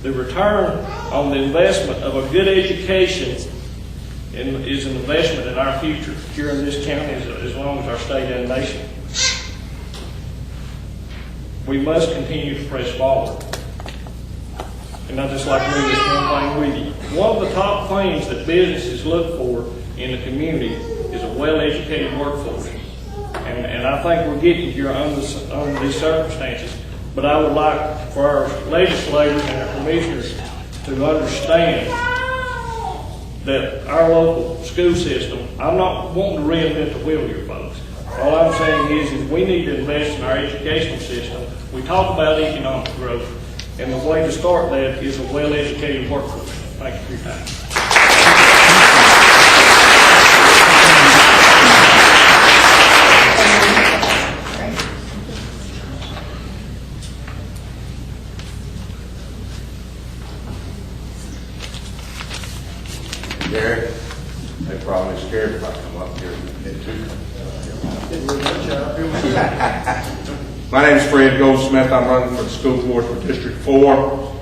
The return on the investment of a good education is an investment in our future here in this county as long as our state and nation. We must continue to press forward. And I just like to read this one thing with you. One of the top things that businesses look for in the community is a well-educated workforce. And I think we're getting here under these circumstances. But I would like for our legislators and our commissioners to understand that our local school system, I'm not wanting to reinvent the wheel here, folks. All I'm saying is we need to invest in our educational system. We talk about economic growth, and the way to start that is a well-educated workforce. Thank you for your time. Derek, they probably scared if I come up here and get too. My name is Fred Goldsmith. I'm running for the school board for District 4.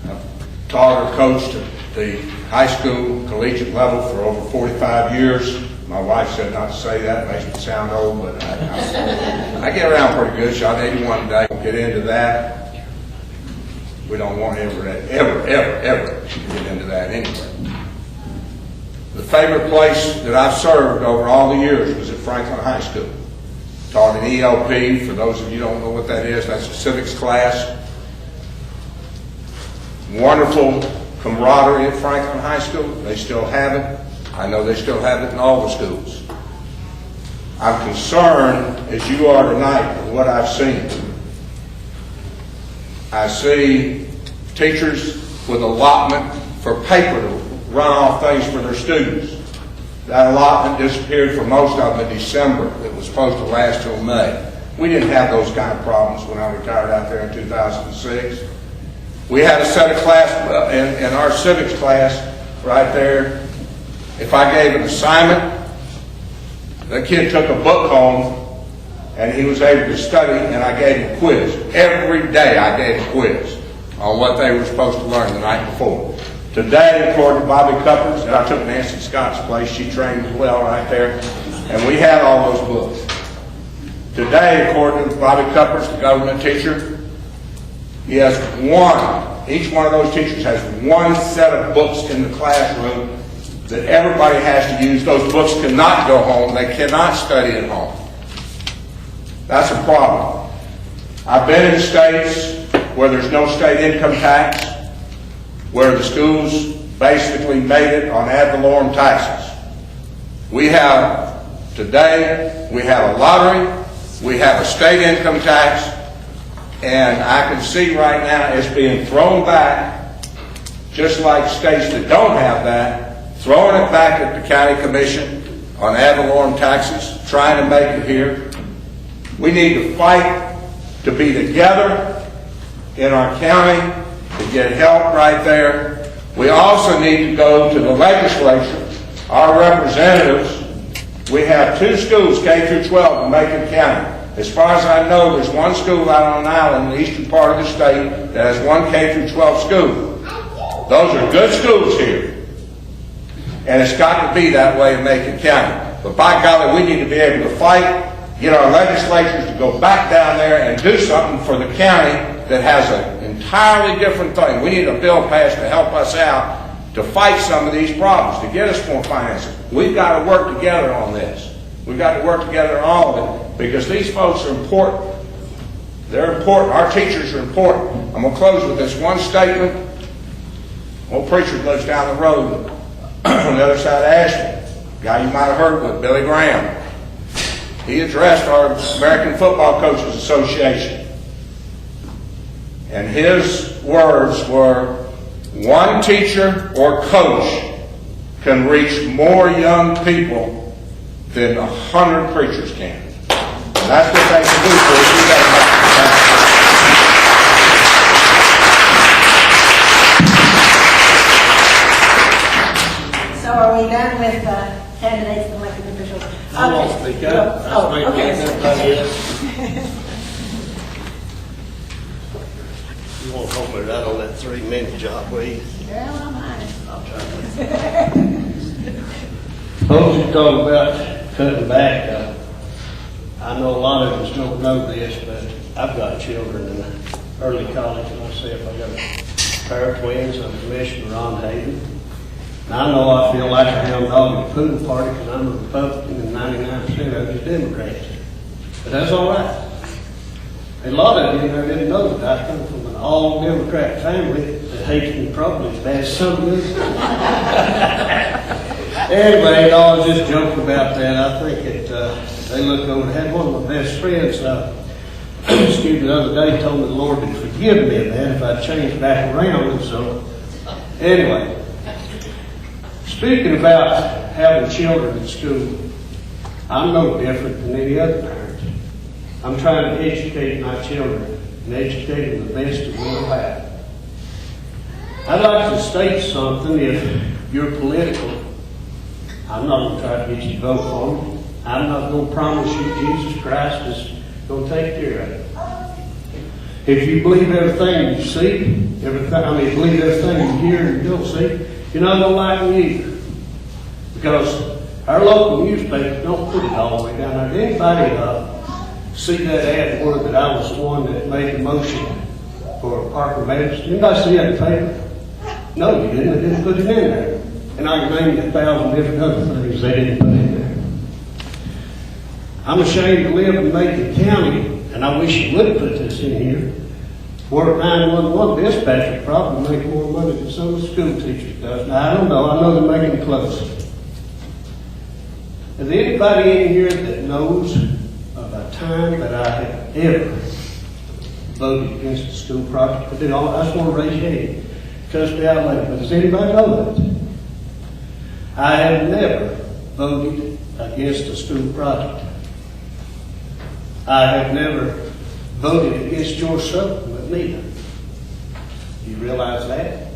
I've taught or coached at the high school, collegiate level for over 45 years. My wife said not to say that. It makes me sound old, but I get around pretty good. Shot 81 today. Won't get into that. We don't want to ever get into that anyway. The favorite place that I've served over all the years was at Franklin High School. Taught an ELP. For those of you who don't know what that is, that's a civics class. Wonderful camaraderie at Franklin High School. They still have it. I know they still have it in all the schools. I'm concerned, as you are tonight, with what I've seen. I see teachers with allotment for paper to run off things for their students. That allotment disappeared for most of them in December. It was supposed to last till May. We didn't have those kind of problems when I retired out there in 2006. We had a set of class in our civics class right there. If I gave an assignment, the kid took a book home and he was able to study, and I gave him a quiz. Every day I gave a quiz on what they were supposed to learn the night before. Today, according to Bobby Cuppers, and I took Nancy Scott's place, she trained as well right there, and we had all those books. Today, according to Bobby Cuppers, the government teacher, he has each one of those teachers has one set of books in the classroom that everybody has to use. Those books cannot go home. They cannot study at home. That's a problem. I've been in states where there's no state income tax, where the schools basically made it on ad valorem taxes. Today, we have a lottery, we have a state income tax, and I can see right now it's being thrown back, just like states that don't have that, throwing it back at the county commission on ad valorem taxes, trying to make it here. We need to fight to be together in our county to get help right there. We also need to go to the legislature, our representatives. We have 2 schools, K through 12, in Macon County. As far as I know, there's one school out on an island in the eastern part of the state that has one K through 12 school. Those are good schools here. And it's got to be that way in Macon County. But by golly, we need to be able to fight get our legislatures to go back down there and do something for the county that has an entirely different thing. We need a bill passed to help us out to fight some of these problems, to get us more financing. We've got to work together on this. We've got to work together on all of it because these folks are important. They're important. Our teachers are important. I'm going to close with this one statement. Old preacher lives down the road on the other side of Asheville. Guy you might have heard with, Billy Graham. He addressed our American Football Coaches Association. And his words were, one teacher or coach can reach more young people than 100 preachers can. And that's what they can do for us. We gotta So are we done with candidates and elected officials? I won't speak up. Oh, I speak okay. with everybody else. You won't hold me right on that 3-minute job, will you? Well, I'm honest. I'll try to. Folks, you talk about cutting back. I know a lot of us don't know this, but I've got children in early college myself. I got a pair of twins. I'm Commissioner Ron Hayden. Now, I know I feel like a hound dog at the pool party because I'm a Republican and 99% of us Democrats. But that's all right. A lot of you there didn't know that I come from an all-Democrat family that hates me probably as bad as some of us. Anyway, I was just joking about that. I think they look over. I had one of my best friends, excuse me, the other day told me the Lord would forgive me of that if I changed back around. And so, anyway, speaking about having children in school, I'm no different than any other parent. I'm trying to educate my children and educate them the best that we'll have. I'd like to state something. If you're political, I'm not going to try to get you to vote for me. I'm not going to promise you Jesus Christ is going to take care of it. If you believe everything you see, believe everything you hear and you don't see, you're not going to like me either. Because our local newspapers don't put it all the way down there. Did anybody see that ad word that I was the one that made the motion for Parker Madison? Anybody see that in the paper? No, you didn't. They didn't put it in there. And I can name you 1,000 different other things they didn't put in there. I'm ashamed to live in Macon County, and I wish you would have put this in here. Where 911 dispatcher probably make more money than some of the school teachers does. Now, I don't know. I know they're making close. Is there anybody in here that knows of a time that I have ever voted against the school project? I just want to raise your hand. Cuss me out later. But does anybody know that? I have never voted against the school project. I have never voted against your supplement neither. Do you realize that?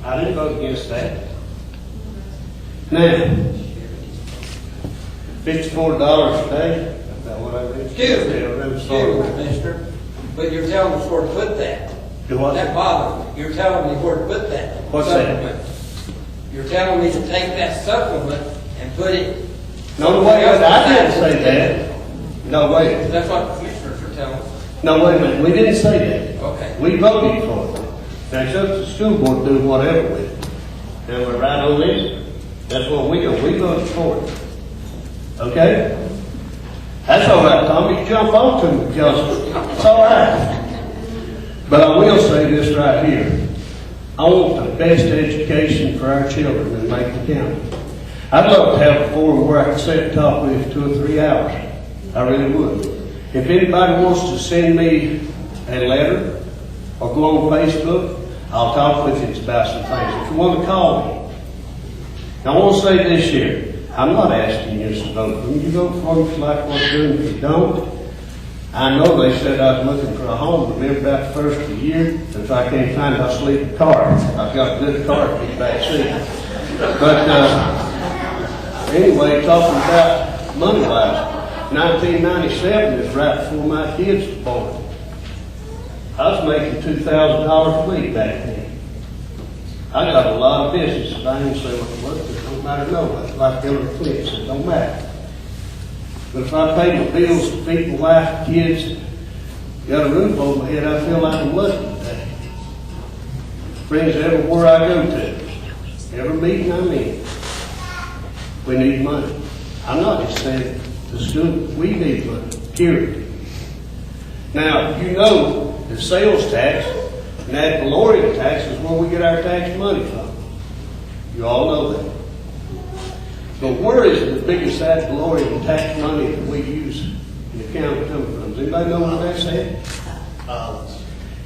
I didn't vote against that. Now, $54 a day, is that what I read? Excuse me, mister, but you're telling us where to put that. Do what? That bothers me. You're telling me where to put that. What's supplement. that? You're telling me to take that supplement and put it. No, wait, I didn't say that. No, wait. That's what the commissioners are telling us. No, wait a minute. We didn't say that. Okay. We voted for it. Now, it's up to the school board to do whatever with it. And we're right on this. That's what we do. We voted for it. Okay? That's all right, Tom. You jump on to me because it's all right. But I will say this right here. I want the best education for our children in Macon County. I'd love to have a forum where I could sit and talk with you 2 or 3 hours. I really would. If anybody wants to send me a letter or go on Facebook, I'll talk with you about some things. If you want to call me. Now, I want to say this here. I'm not asking you to vote. When you vote for me, it's like what I'm doing. If you don't, I know they said I was looking for a home to live about the first of the year. And if I can't find it, I'll sleep in the car. I've got a good car in the back seat. But anyway, talking about money-wise, 1997 is right before my kids were born. I was making $2,000 a week back then. I got a lot of business. I didn't say what it was. It don't matter nobody. Like Hillary Clinton said, it don't matter. But if I pay my bills, feed my wife, kids, got a roof over my head, I feel like I'm lucky today. Friends, everywhere I go to, every meeting I'm in, we need money. I'm not just saying the school, we need money, period. Now, you know the sales tax and ad valorem tax is where we get our tax money from. You all know that. But where is the biggest ad valorem tax money that we use in the county coming from? Does anybody know where that's at?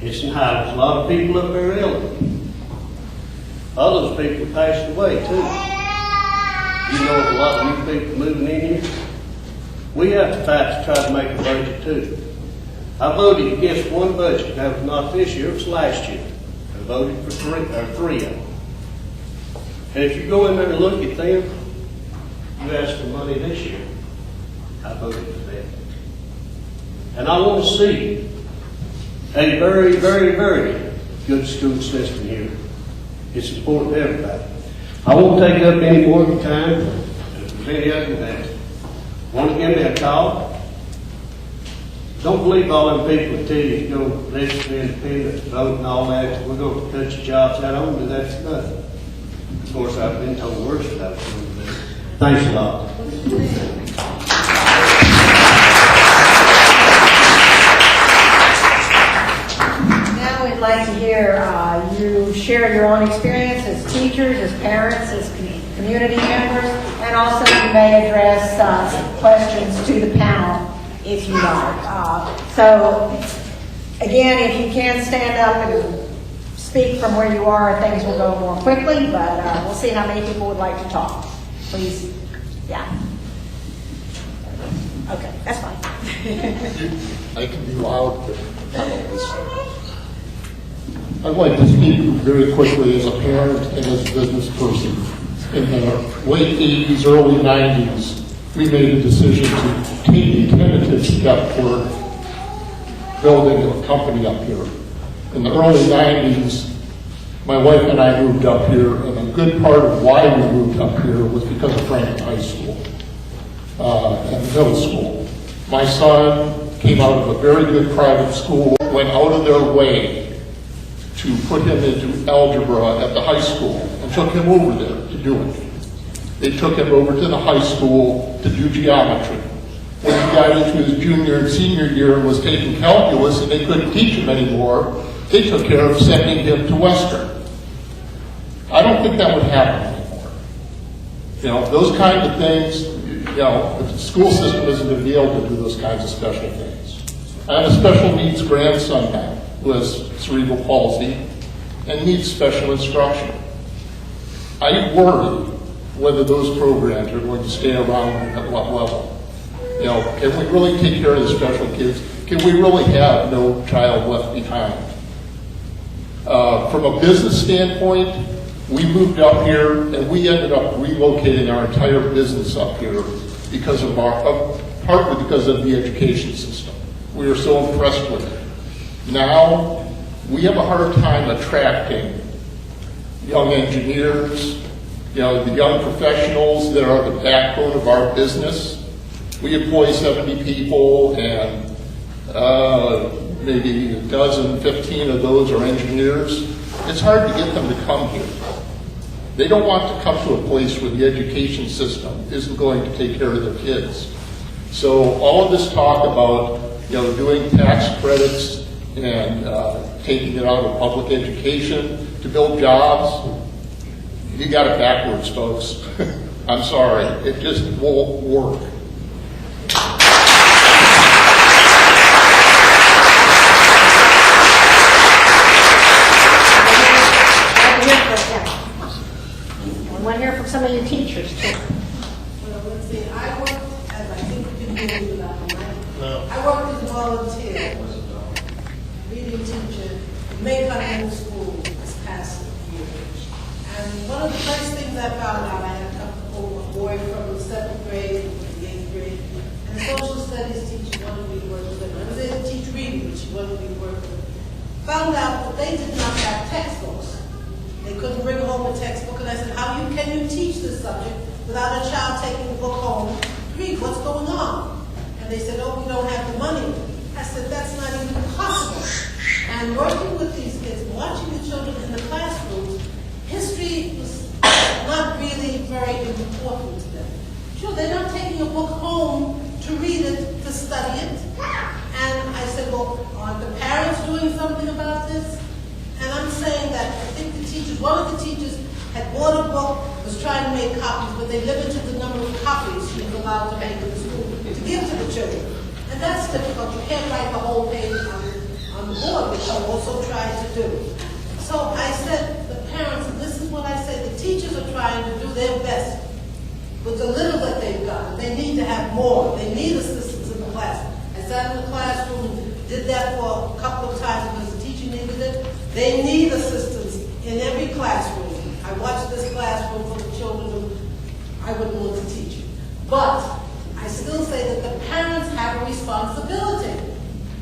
It's in Highlands. A lot of people up there are ill. All those people passed away too. You know of a lot of new people moving in here. We have to fight to try to make a budget too. I voted against one budget. That was not this year, it was last year. I voted for three of them. And if you go in there and look at them, you ask for money this year. I voted for that. And I want to see a very, very, very good school system here. It's important to everybody. I won't take up any more of your time. If there's any other than that, want to give me a call? Don't believe all them people that tell you to go register independent, vote and all that. We're going to cut your jobs out on, but that's nothing. Of course, I've been told worse than I was going to do. Thanks a lot. Now we'd like to hear you share your own experience as teachers, as parents, as community members, and also you may address questions to the panel if you like. So, again, if you can stand up and speak from where you are, things will go more quickly, but we'll see how many people would like to talk. Please, yeah. Okay, that's fine. I can be loud, but I'd like to speak very quickly as a parent and as a business person. In the late 80s, early 90s, we made a decision to take a tentative step toward building a company up here. In the early 90s, my wife and I moved up here, and a good part of why we moved up here was because of Franklin High School and middle school. My son came out of a very good private school, went out of their way to put him into algebra at the high school, and took him over there to do it. They took him over to the high school to do geometry. When he got into his junior and senior year and was taking calculus and they couldn't teach him anymore, they took care of sending him to Western. I don't think that would happen anymore. You know, those kinds of things, you know, the school system isn't going to be able to do those kinds of special things. I have a special needs grandson now who has cerebral palsy and needs special instruction. I worry whether those programs are going to stay around at what level. You know, can we really take care of the special kids? Can we really have no child left behind? From a business standpoint, we moved up here and we ended up relocating our entire business up here because of partly because of the education system. We were so impressed with it. Now, we have a hard time attracting young engineers, you know, the young professionals that are the backbone of our business. We employ 70 people and maybe a dozen, 15 of those are engineers. It's hard to get them to come here. They don't want to come to a place where the education system isn't going to take care of their kids. So all of this talk about, you know, doing tax credits and taking it out of public education to build jobs, you got it backwards, folks. I'm sorry, it just won't work. I want to hear from some of your teachers, too. Well, let's see, I worked, as I think you can do that, I worked as a volunteer, reading teacher, in Macon County School this past year. And one of the first things I found out, I had a boy from the 7th grade and the 8th grade, and the social studies teacher wanted me to work with them. I was there to teach reading, but she wanted me to work with them. Found out that they did not have textbooks. They couldn't bring home a textbook, and I said, can you teach this subject without a child taking the book home to read what's going on? And they said, oh, we don't have the money. I said, that's not even possible. And working with these kids, watching the children in the classrooms, history was not really very important to them. Sure, they're not taking a book home to read it, to study it. And I said, well, are the parents doing something about this? And I'm saying that I think the teachers, one of the teachers had bought a book, was trying to make copies, but they limited the number of copies she was allowed to make in the school to give to the children. And that's difficult. You can't write the whole page on the board, which I also tried to do. So I said, the parents, and this is what I say, the teachers are trying to do their best with the little that they've got. They need to have more. They need assistance in the class. I sat in the classroom and did that for a couple of times because the teacher needed it. They need assistance in every classroom. I watched this classroom for the children who I wouldn't want to teach. But I still say that the parents have a responsibility.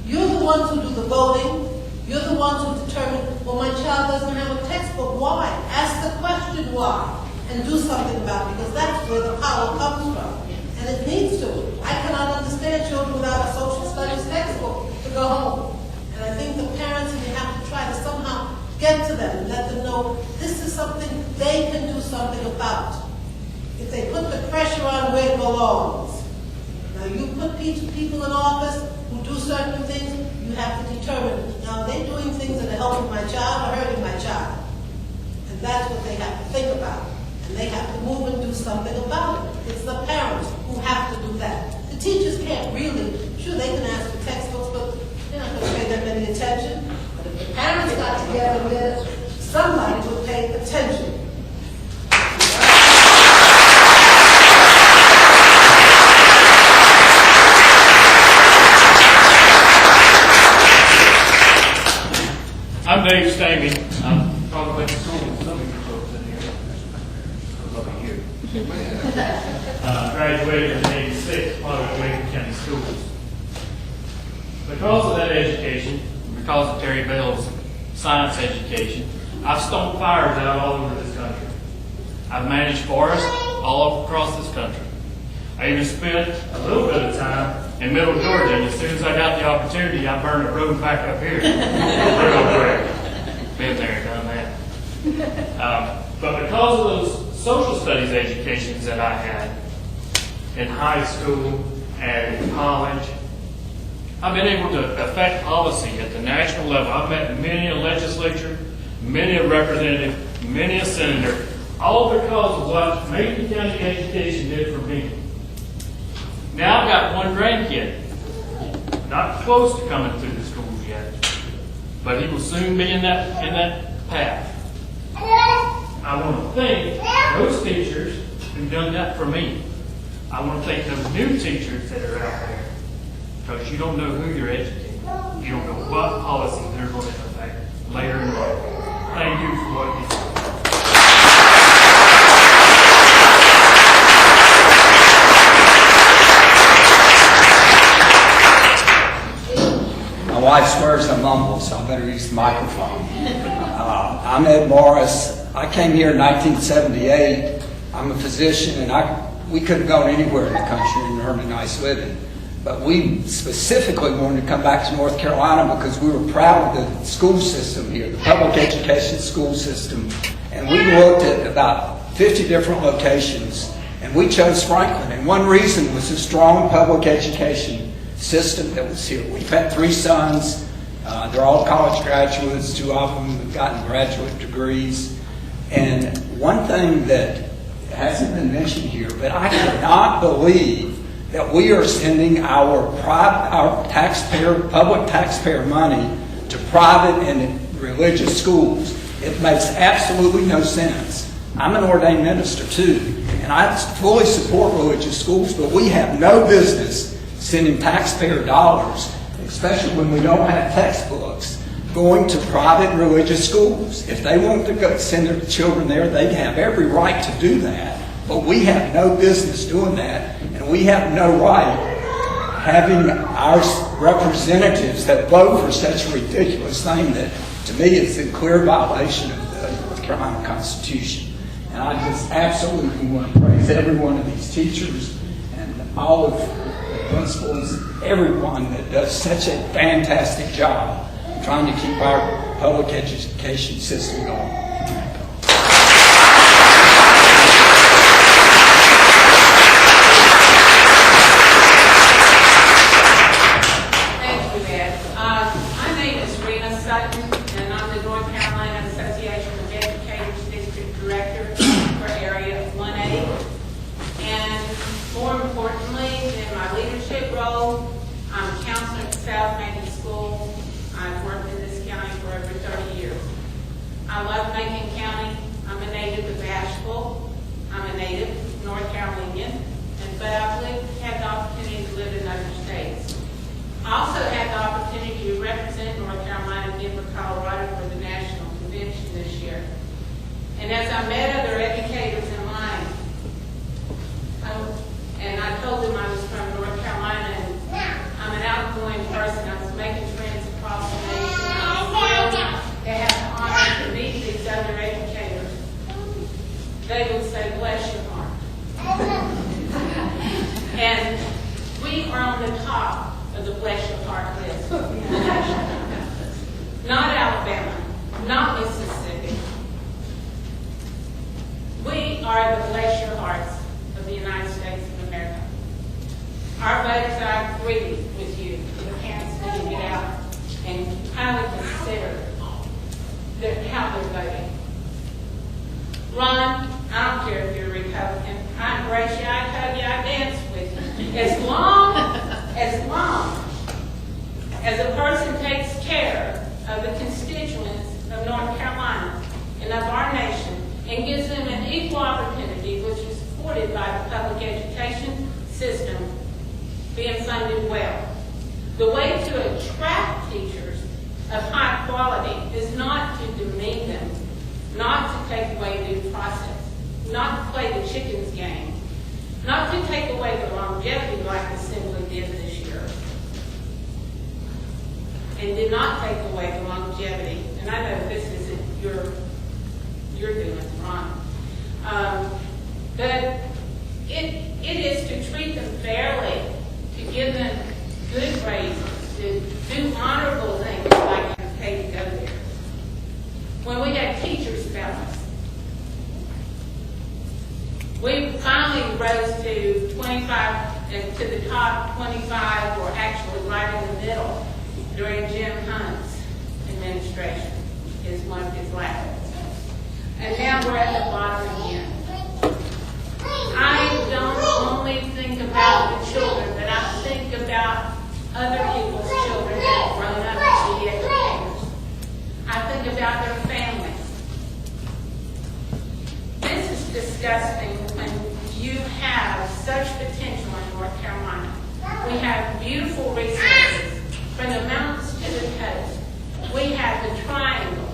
You're the ones who do the voting. You're the ones who determine, well, my child doesn't have a textbook. Why? Ask the question why and do something about it, because that's where the power comes from. And it needs to. I cannot understand children without a social studies textbook to go home. And I think the parents, we have to try to somehow get to them and let them know this is something they can do something about. If they put the pressure on where it belongs. Now you put people in office who do certain things, you have to determine, now are they doing things that are helping my child or hurting my child? And that's what they have to think about. And they have to move and do something about it. It's the parents who have to do that. The teachers can't really, sure they can ask for textbooks, but they're not going to pay them any attention. But if the parents got together and did it, somebody would pay attention. I'm Dave Stamey. I'm probably went to school with some of you folks in here. Over here. Graduated in '86, part of Macon County Schools. Because of that education, because of Terry Bell's science education, I've stomped fires out all over this country. I've managed forests all across this country. I even spent a little bit of time in Middle Georgia, and as soon as I got the opportunity, I burned a road back up here. Real quick. Been there, done that. But because of those social studies educations that I had in high school and in college, I've been able to affect policy at the national level. I've met many a legislature, many a representative, many a senator, all because of what Macon County education did for me. Now I've got one grandkid, not close to coming through the schools yet, but he will soon be in that path. I want to thank those teachers who've done that for me. I want to thank those new teachers that are out there, because you don't know who you're educating. You don't know what policies they're going to affect later in life. Thank you for what you do. My wife swears I'm humble, so I better use the microphone. I'm Ed Morris. I came here in 1978. I'm a physician, and we could have gone anywhere in the country and earned a nice living. But we specifically wanted to come back to North Carolina because we were proud of the school system here, the public education school system. And we looked at about 50 different locations, and we chose Franklin. And one reason was the strong public education system that was here. We've had 3 sons. They're all college graduates. 2 of them have gotten graduate degrees. And one thing that hasn't been mentioned here, but I cannot believe that we are sending our public taxpayer money to private and religious schools. It makes absolutely no sense. I'm an ordained minister too, and I fully support religious schools, but we have no business sending taxpayer dollars, especially when we don't have textbooks, going to private religious schools. If they want to go send their children there, they have every right to do that. But we have no business doing that, and we have no right having our representatives that vote for such a ridiculous thing that, to me, is in clear violation of the North Carolina Constitution. And I just absolutely want to praise every one of these teachers and all of the principals, everyone that does such a fantastic job trying to keep our public education system going. I love Macon County. I'm a native of Asheville. I'm a native North Carolinian, but I've had the opportunity to live in other states. I also had the opportunity to represent North Carolina, Denver, Colorado for the National Convention this year. And as I met other educators in line, and I told them I was from North Carolina, and I'm an outgoing person. I was making friends across the nation. I was thrilled to have the honor to meet these other educators. They would say, bless your heart. And we are on the top of the bless your heart list. Not Alabama, not Mississippi. We are the bless your hearts of the United States of America. Our voters are agree with you. The parents need to get out and highly consider how they're voting. Ron, I don't care if you're a Republican. I embrace you. I hug you. I dance with you. As long as a person takes care of the constituents of North Carolina and of our nation and gives them an equal opportunity, which is supported by the public education system being funded well. The way to attract teachers of high quality is not to demean them, not to take away due process, not to play the chickens game, not to take away the longevity like the Assembly did this year, and did not take away the longevity. And I know this isn't you're doing wrong, but it is to treat them fairly, to give them good raises, to do honorable things like having paid to go there. When we had teachers' fellows, we finally rose to 25, and to the top 25, or actually right in the middle, during Jim Hunt's administration, is one of his last. And now we're at the bottom again. I don't only think about the children, but I think about other people's children that have grown up to be educators. I think about their families. This is disgusting when you have such potential in North Carolina. We have beautiful resources from the mountains to the coast. We have the triangle.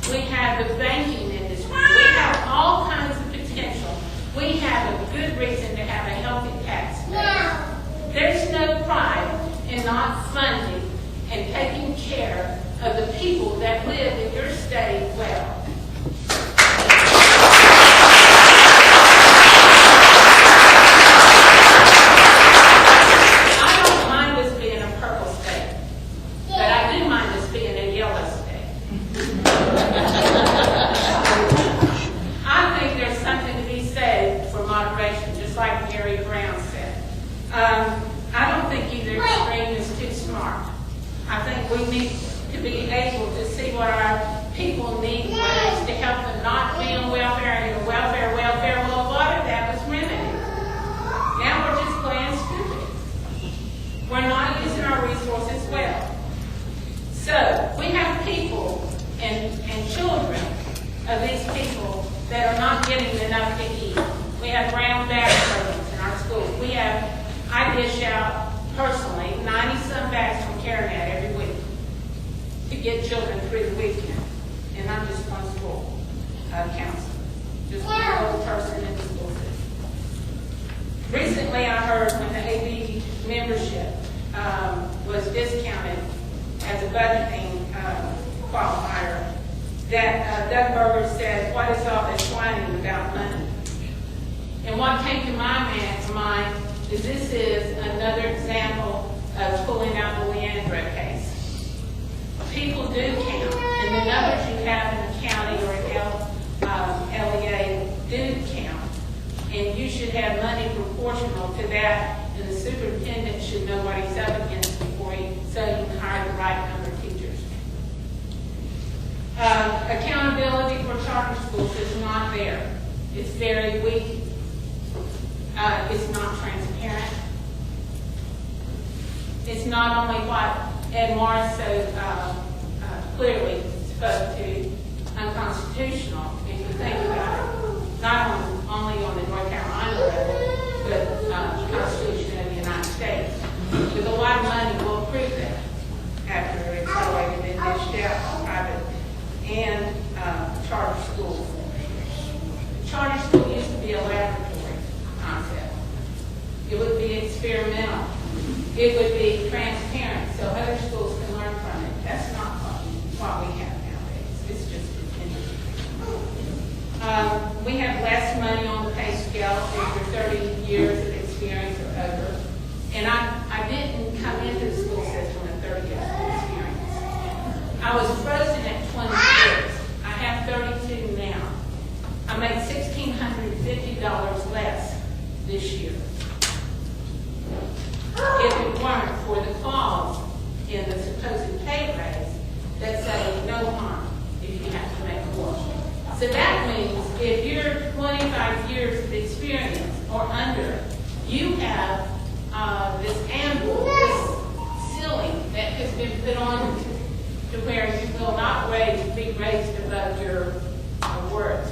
We have the banking industry. We have all kinds of potential. We have a good reason to have a healthy tax base. There's no pride in not funding and taking care of the people that live in your state well. I don't mind us being a purple state, but I do mind us being a yellow state. I think there's something to be said for moderation, just like Gary Brown said. I don't think either extreme is too smart. I think we need to be able to see what our people need, whether it's to help them not be on welfare, and welfare, well, a lot of that was remedied. Now we're just playing stupid. We're not using our resources well. So we have people and children of these people that are not getting enough to eat. We have brown bag programs in our schools. I dish out personally 90-some bags from CareNet every week to get children through the weekend. And I'm just one school counselor, just one little person in the school system. Recently I heard when the AB membership was discounted as a budgeting qualifier, that Doug Berger said, what is all this whining about money? And what came to my mind is this is another example of pulling out the Leandro case. People do count, and the numbers you have in the county or LEA do count. And you should have money proportional to that, and the superintendent should know what he's up against before so you can hire the right number of teachers. Accountability for charter schools is not there. It's very weak. It's not transparent. It's not only what Ed Morris so clearly spoke to, unconstitutional, if you think about it, not only on the North Carolina level, but the Constitution of the United States. With a lot of money, we'll prove that after it's already been dished out to private and charter schools. Charter school used to be a laboratory concept. It would be experimental. It would be transparent, so other schools can learn from it. That's not what we have nowadays. It's just continuing. We have less money on the pay scale after 30 years of experience or over. And I didn't come into the school system with 30 years of experience. I was frozen at 20 years. I have 32 now. I made $1,650 less this year. If it weren't for the clause in the supposed pay raise that say no harm if you have to make more. So that means if you're 25 years of experience or under, you have this this ceiling that has been put on to where you will not be raised above your worth.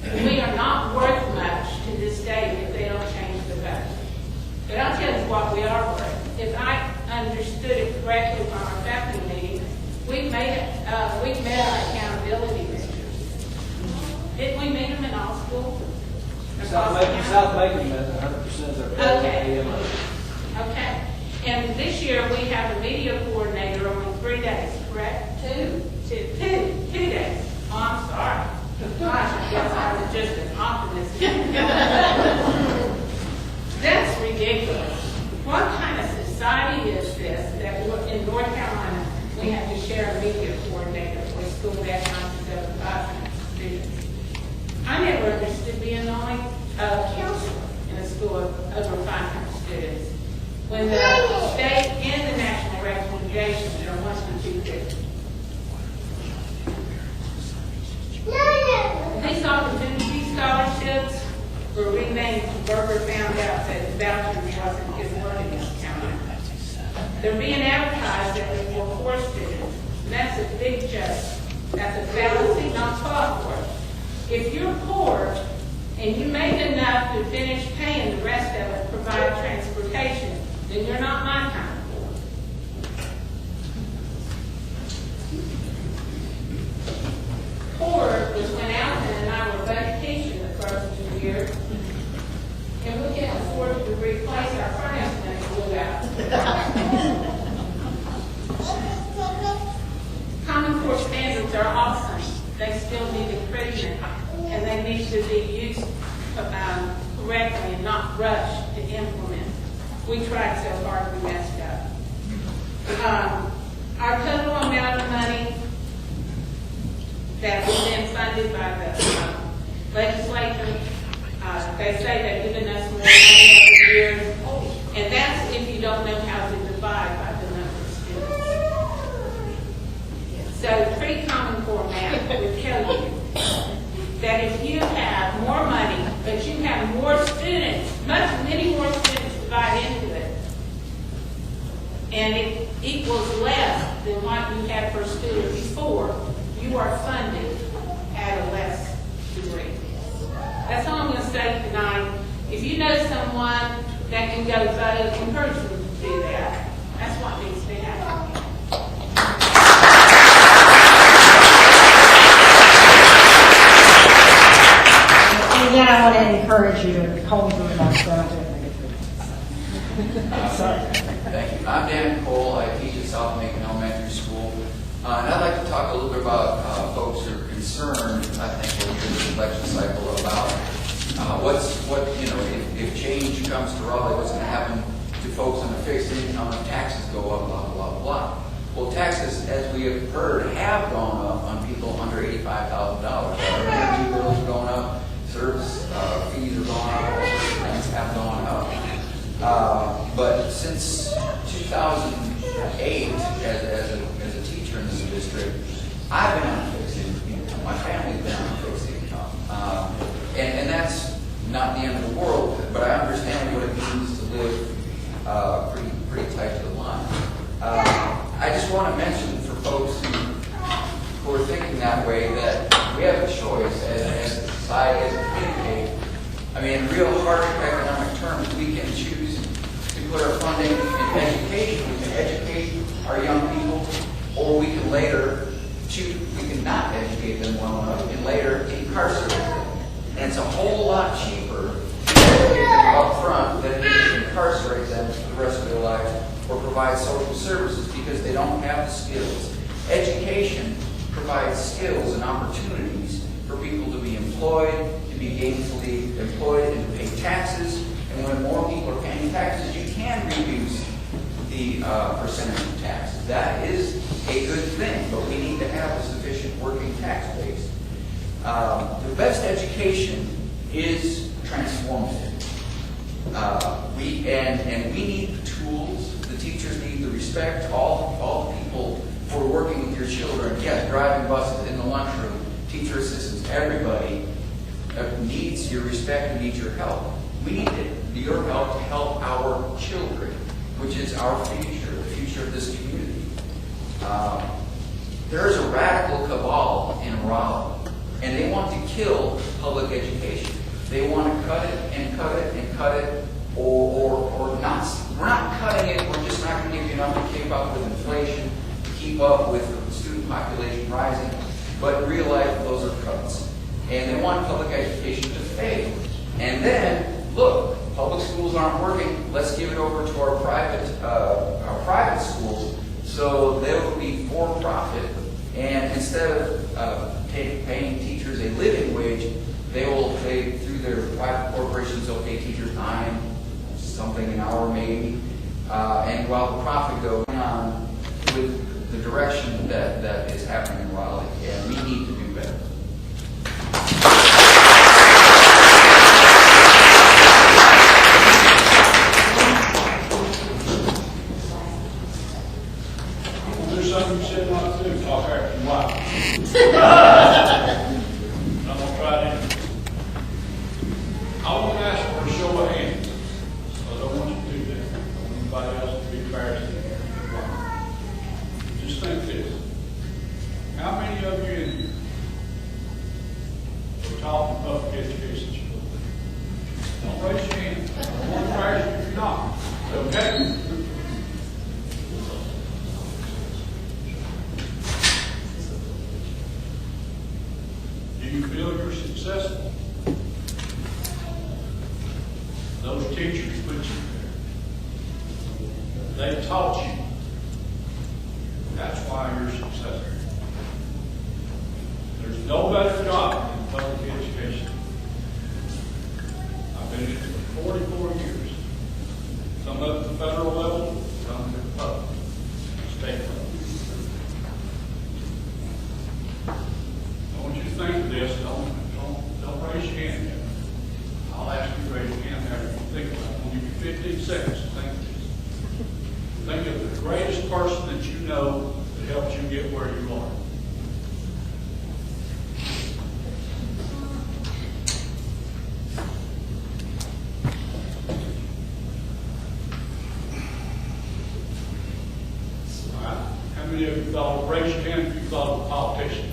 We are not worth much to this day if they don't change the budget. But I'll tell you what we are worth. If I understood it correctly from our faculty meeting, we've met our accountability measures. Didn't we meet them in all schools? South Macon met 100% of their Okay. Okay. And this year we have a media coordinator on 3 days, correct? Two days. Oh, I'm sorry. Gosh, I guess I was just an optimist. That's ridiculous. What kind of society is this that in North Carolina we have to share a media coordinator for a school that counts over 500 students? I never understood being the only counselor in a school of over 500 students when the state and the national recommendations are 1 to 250. These opportunity scholarships were renamed when Berger found out that vouchers wasn't his learning county. They're being advertised that they were for students. That's a big joke. That's a fallacy, not called for. If you're poor and you make enough to finish paying the rest of it, provide transportation, then you're not my kind of poor. Poor was when Alton and I were both teaching the first 2 years, and we can't afford to replace our furnace when it blew out. Common Core standards are awesome. They still need improvement, and they need to be used correctly and not rushed to implement. We tried so hard, we messed up. Our total amount of money that was then funded by the legislature, they say they've given us more money over the years, and that's if you don't know how to divide by the number of students. So pre-Common Core math would tell you that if you have more money, but you have more students, many more students divide into it, and it equals less than what you had per student before, you are funded at a less degree. That's all I'm going to say tonight. If you know someone that can go vote, encourage them to do that. That's what needs to happen. And again, I want to encourage you to hold your mouth down. Thank you. I'm Dan Cole. I teach at South Macon Elementary School. And I'd like to talk a little bit about folks who are concerned, I think, a little bit in the election cycle about if change comes to Raleigh, what's going to happen to folks on a fixed income if taxes go up, blah, blah, blah. Well, taxes, as we have heard, have gone up on people under $85,000. Our energy bills are going up, service fees are going up, all sorts of things have gone up. But since 2008, as a teacher in this district, I've been on a fixed income. My family's been on a fixed income. And that's not the end of the world, but I understand what it means to live pretty tight to the line. I just want to mention for folks who are thinking that way that we have a choice as a society, as a community. I mean, in real harsh economic terms, we can choose to put our funding in education. We can educate our young people, or we can later choose, we can not educate them well enough and later incarcerate them. And it's a whole lot cheaper to educate them up front than it is to incarcerate them for the rest of their life or provide social services because they don't have the skills. Education provides skills and opportunities for people to be employed, to be gainfully employed, and to pay taxes. And when more people are paying taxes, you can reduce the percentage of taxes. That is a good thing, but we need to have a sufficient working tax base. The best education is transformative. We need the tools. The teachers need the respect. All the people who are working with your children, yes, driving buses, in the lunchroom, teacher assistants, everybody needs your respect and needs your help. We need your help to help our children, which is our future, the future of this community. There is a radical cabal in Raleigh, and they want to kill public education. They want to cut it and cut it and cut it, or not. We're not cutting it. We're just not going to give you enough to keep up with inflation, to keep up with the student population rising. But realize those are cuts, and they want public education to fail. And then look, public schools aren't working. Let's give it over to our private schools, so they will be for profit. And instead of paying teachers a living wage, they will pay through their private corporations. They'll pay teachers $9 something an hour maybe, and while the profit goes on with the direction that is happening in Raleigh, and we need to do better. There's something you said not to talk after you wife. I'm gonna try to. I want to ask for a show of hands. I don't want you to do that. I don't want anybody else to be embarrassed. Just think this. How many of you in here are taught in public education school? Don't raise your hand. I don't want to embarrass you if you're not. Okay? Do you feel you're successful? Those teachers put you there. They taught you. That's why you're successful. There's no better job than public education. I've been in it for 44 years. Some at the federal level, some at the public, state level. I want you to think of this. Don't raise your hand yet. I'll ask you to raise your hand after you think about it. I'll give you 15 seconds to think of this. Think of the greatest person that you know that helped you get where you are. All right. How many of you thought, raise your hand if you thought of a politician?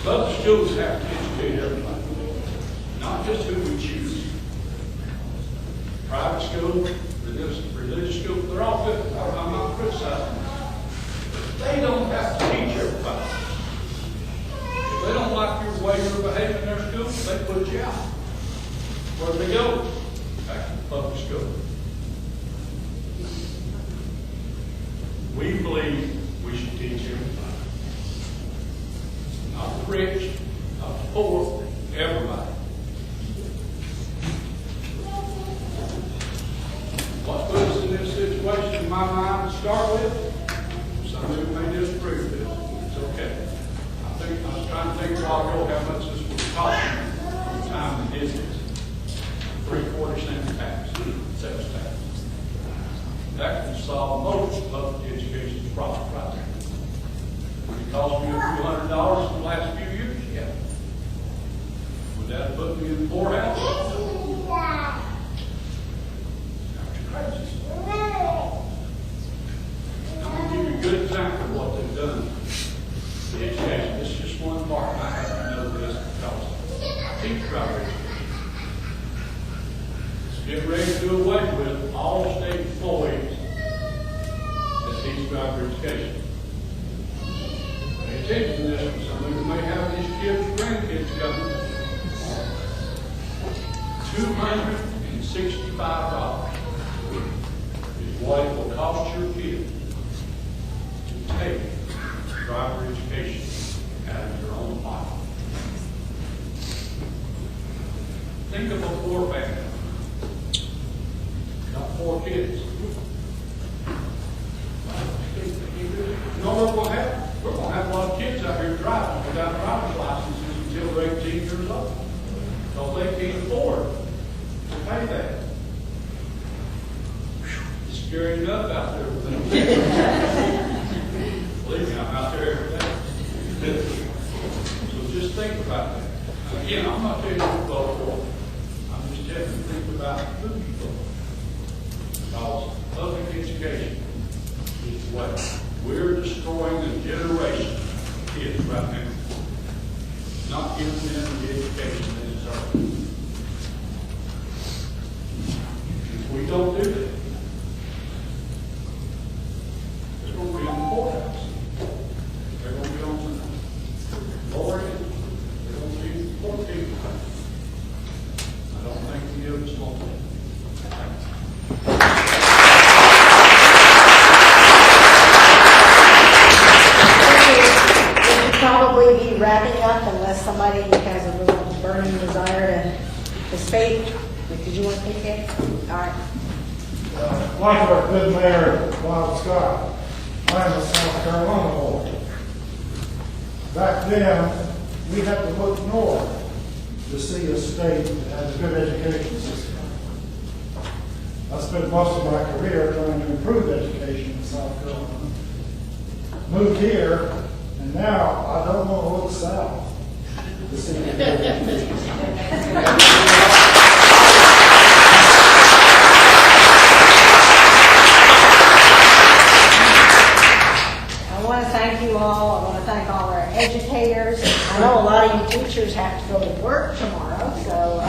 Public schools have to educate everybody, not just who we choose. Private school, religious school, they're all good. I'm not criticizing them. put you out. Where do they go? Back to the public school. We believe we should teach everybody. Not the rich, not the poor, everybody. What put us in this situation in my mind to start with? Some people may disagree with it. It's okay. I was trying to think a while ago how much this would cost me on the time and distance. 3/4 cent tax, sales tax. That can solve most public education's problem right there. Would it cost me a few $100 in the last few years? Yeah. Would that have put me in the poorhouse? Crazy. I'm going to give you a good example of what they've done. The education, this is just one part. I happen to know this because I teach driver education. Get ready to do away with all state employees that teach driver education. Pay attention to this, because some of you may have these kids, grandkids coming. $265 is what it will cost your kid to take driver education out of your own pocket. Think of a poor family. Got 4 kids. You know what we're going to have? We're going to have a lot of kids out here driving without driver's licenses until they're 18 years old. Because they can't afford to pay that. It's scary enough out there with them. Believe me, I'm out there every day. So just think about that. Again, I'm not telling you to vote for it. I'm just telling you to think about who you vote for. Because public education is what we're destroying a generation of kids right now. Not giving them the education they deserve. If we don't do that, they're going to be in the courthouse. They're going to be on the lower end. They're going to be in the court people. I don't think any of us want that. Probably be wrapping up unless somebody has a real burning desire to speak. Did you want to speak, Ed? All right. Like our good mayor, Bob Scott, I'm a South Carolina boy. Back then, we had to look north to see a state that has a good education system. I spent most of my career trying to improve education in South Carolina. Moved here, and now I don't want to look south to see a good education. I want to thank you all. I want to thank all our educators. I know a lot of you teachers have to go to work tomorrow, so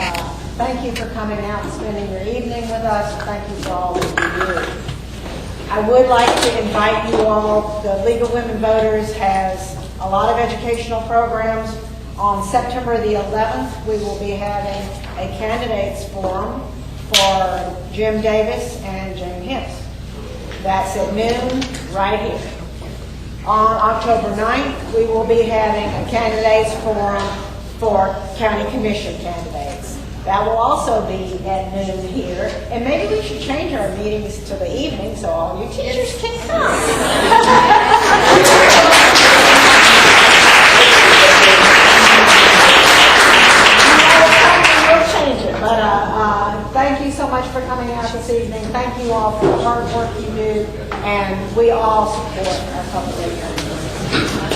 thank you for coming out and spending your evening with us. Thank you for all that you do. I would like to invite you all. The League of Women Voters has a lot of educational programs. On September the 11th, we will be having a candidates forum for Jim Davis and Jane Hips. That's at noon right here. On October 9th, we will be having a candidates forum for county commission candidates. That will also be at noon here. And maybe we should change our meetings to the evening so all you teachers can come. We'll change it. But thank you so much for coming out this evening. Thank you all for the hard work you do. And we all support our public education.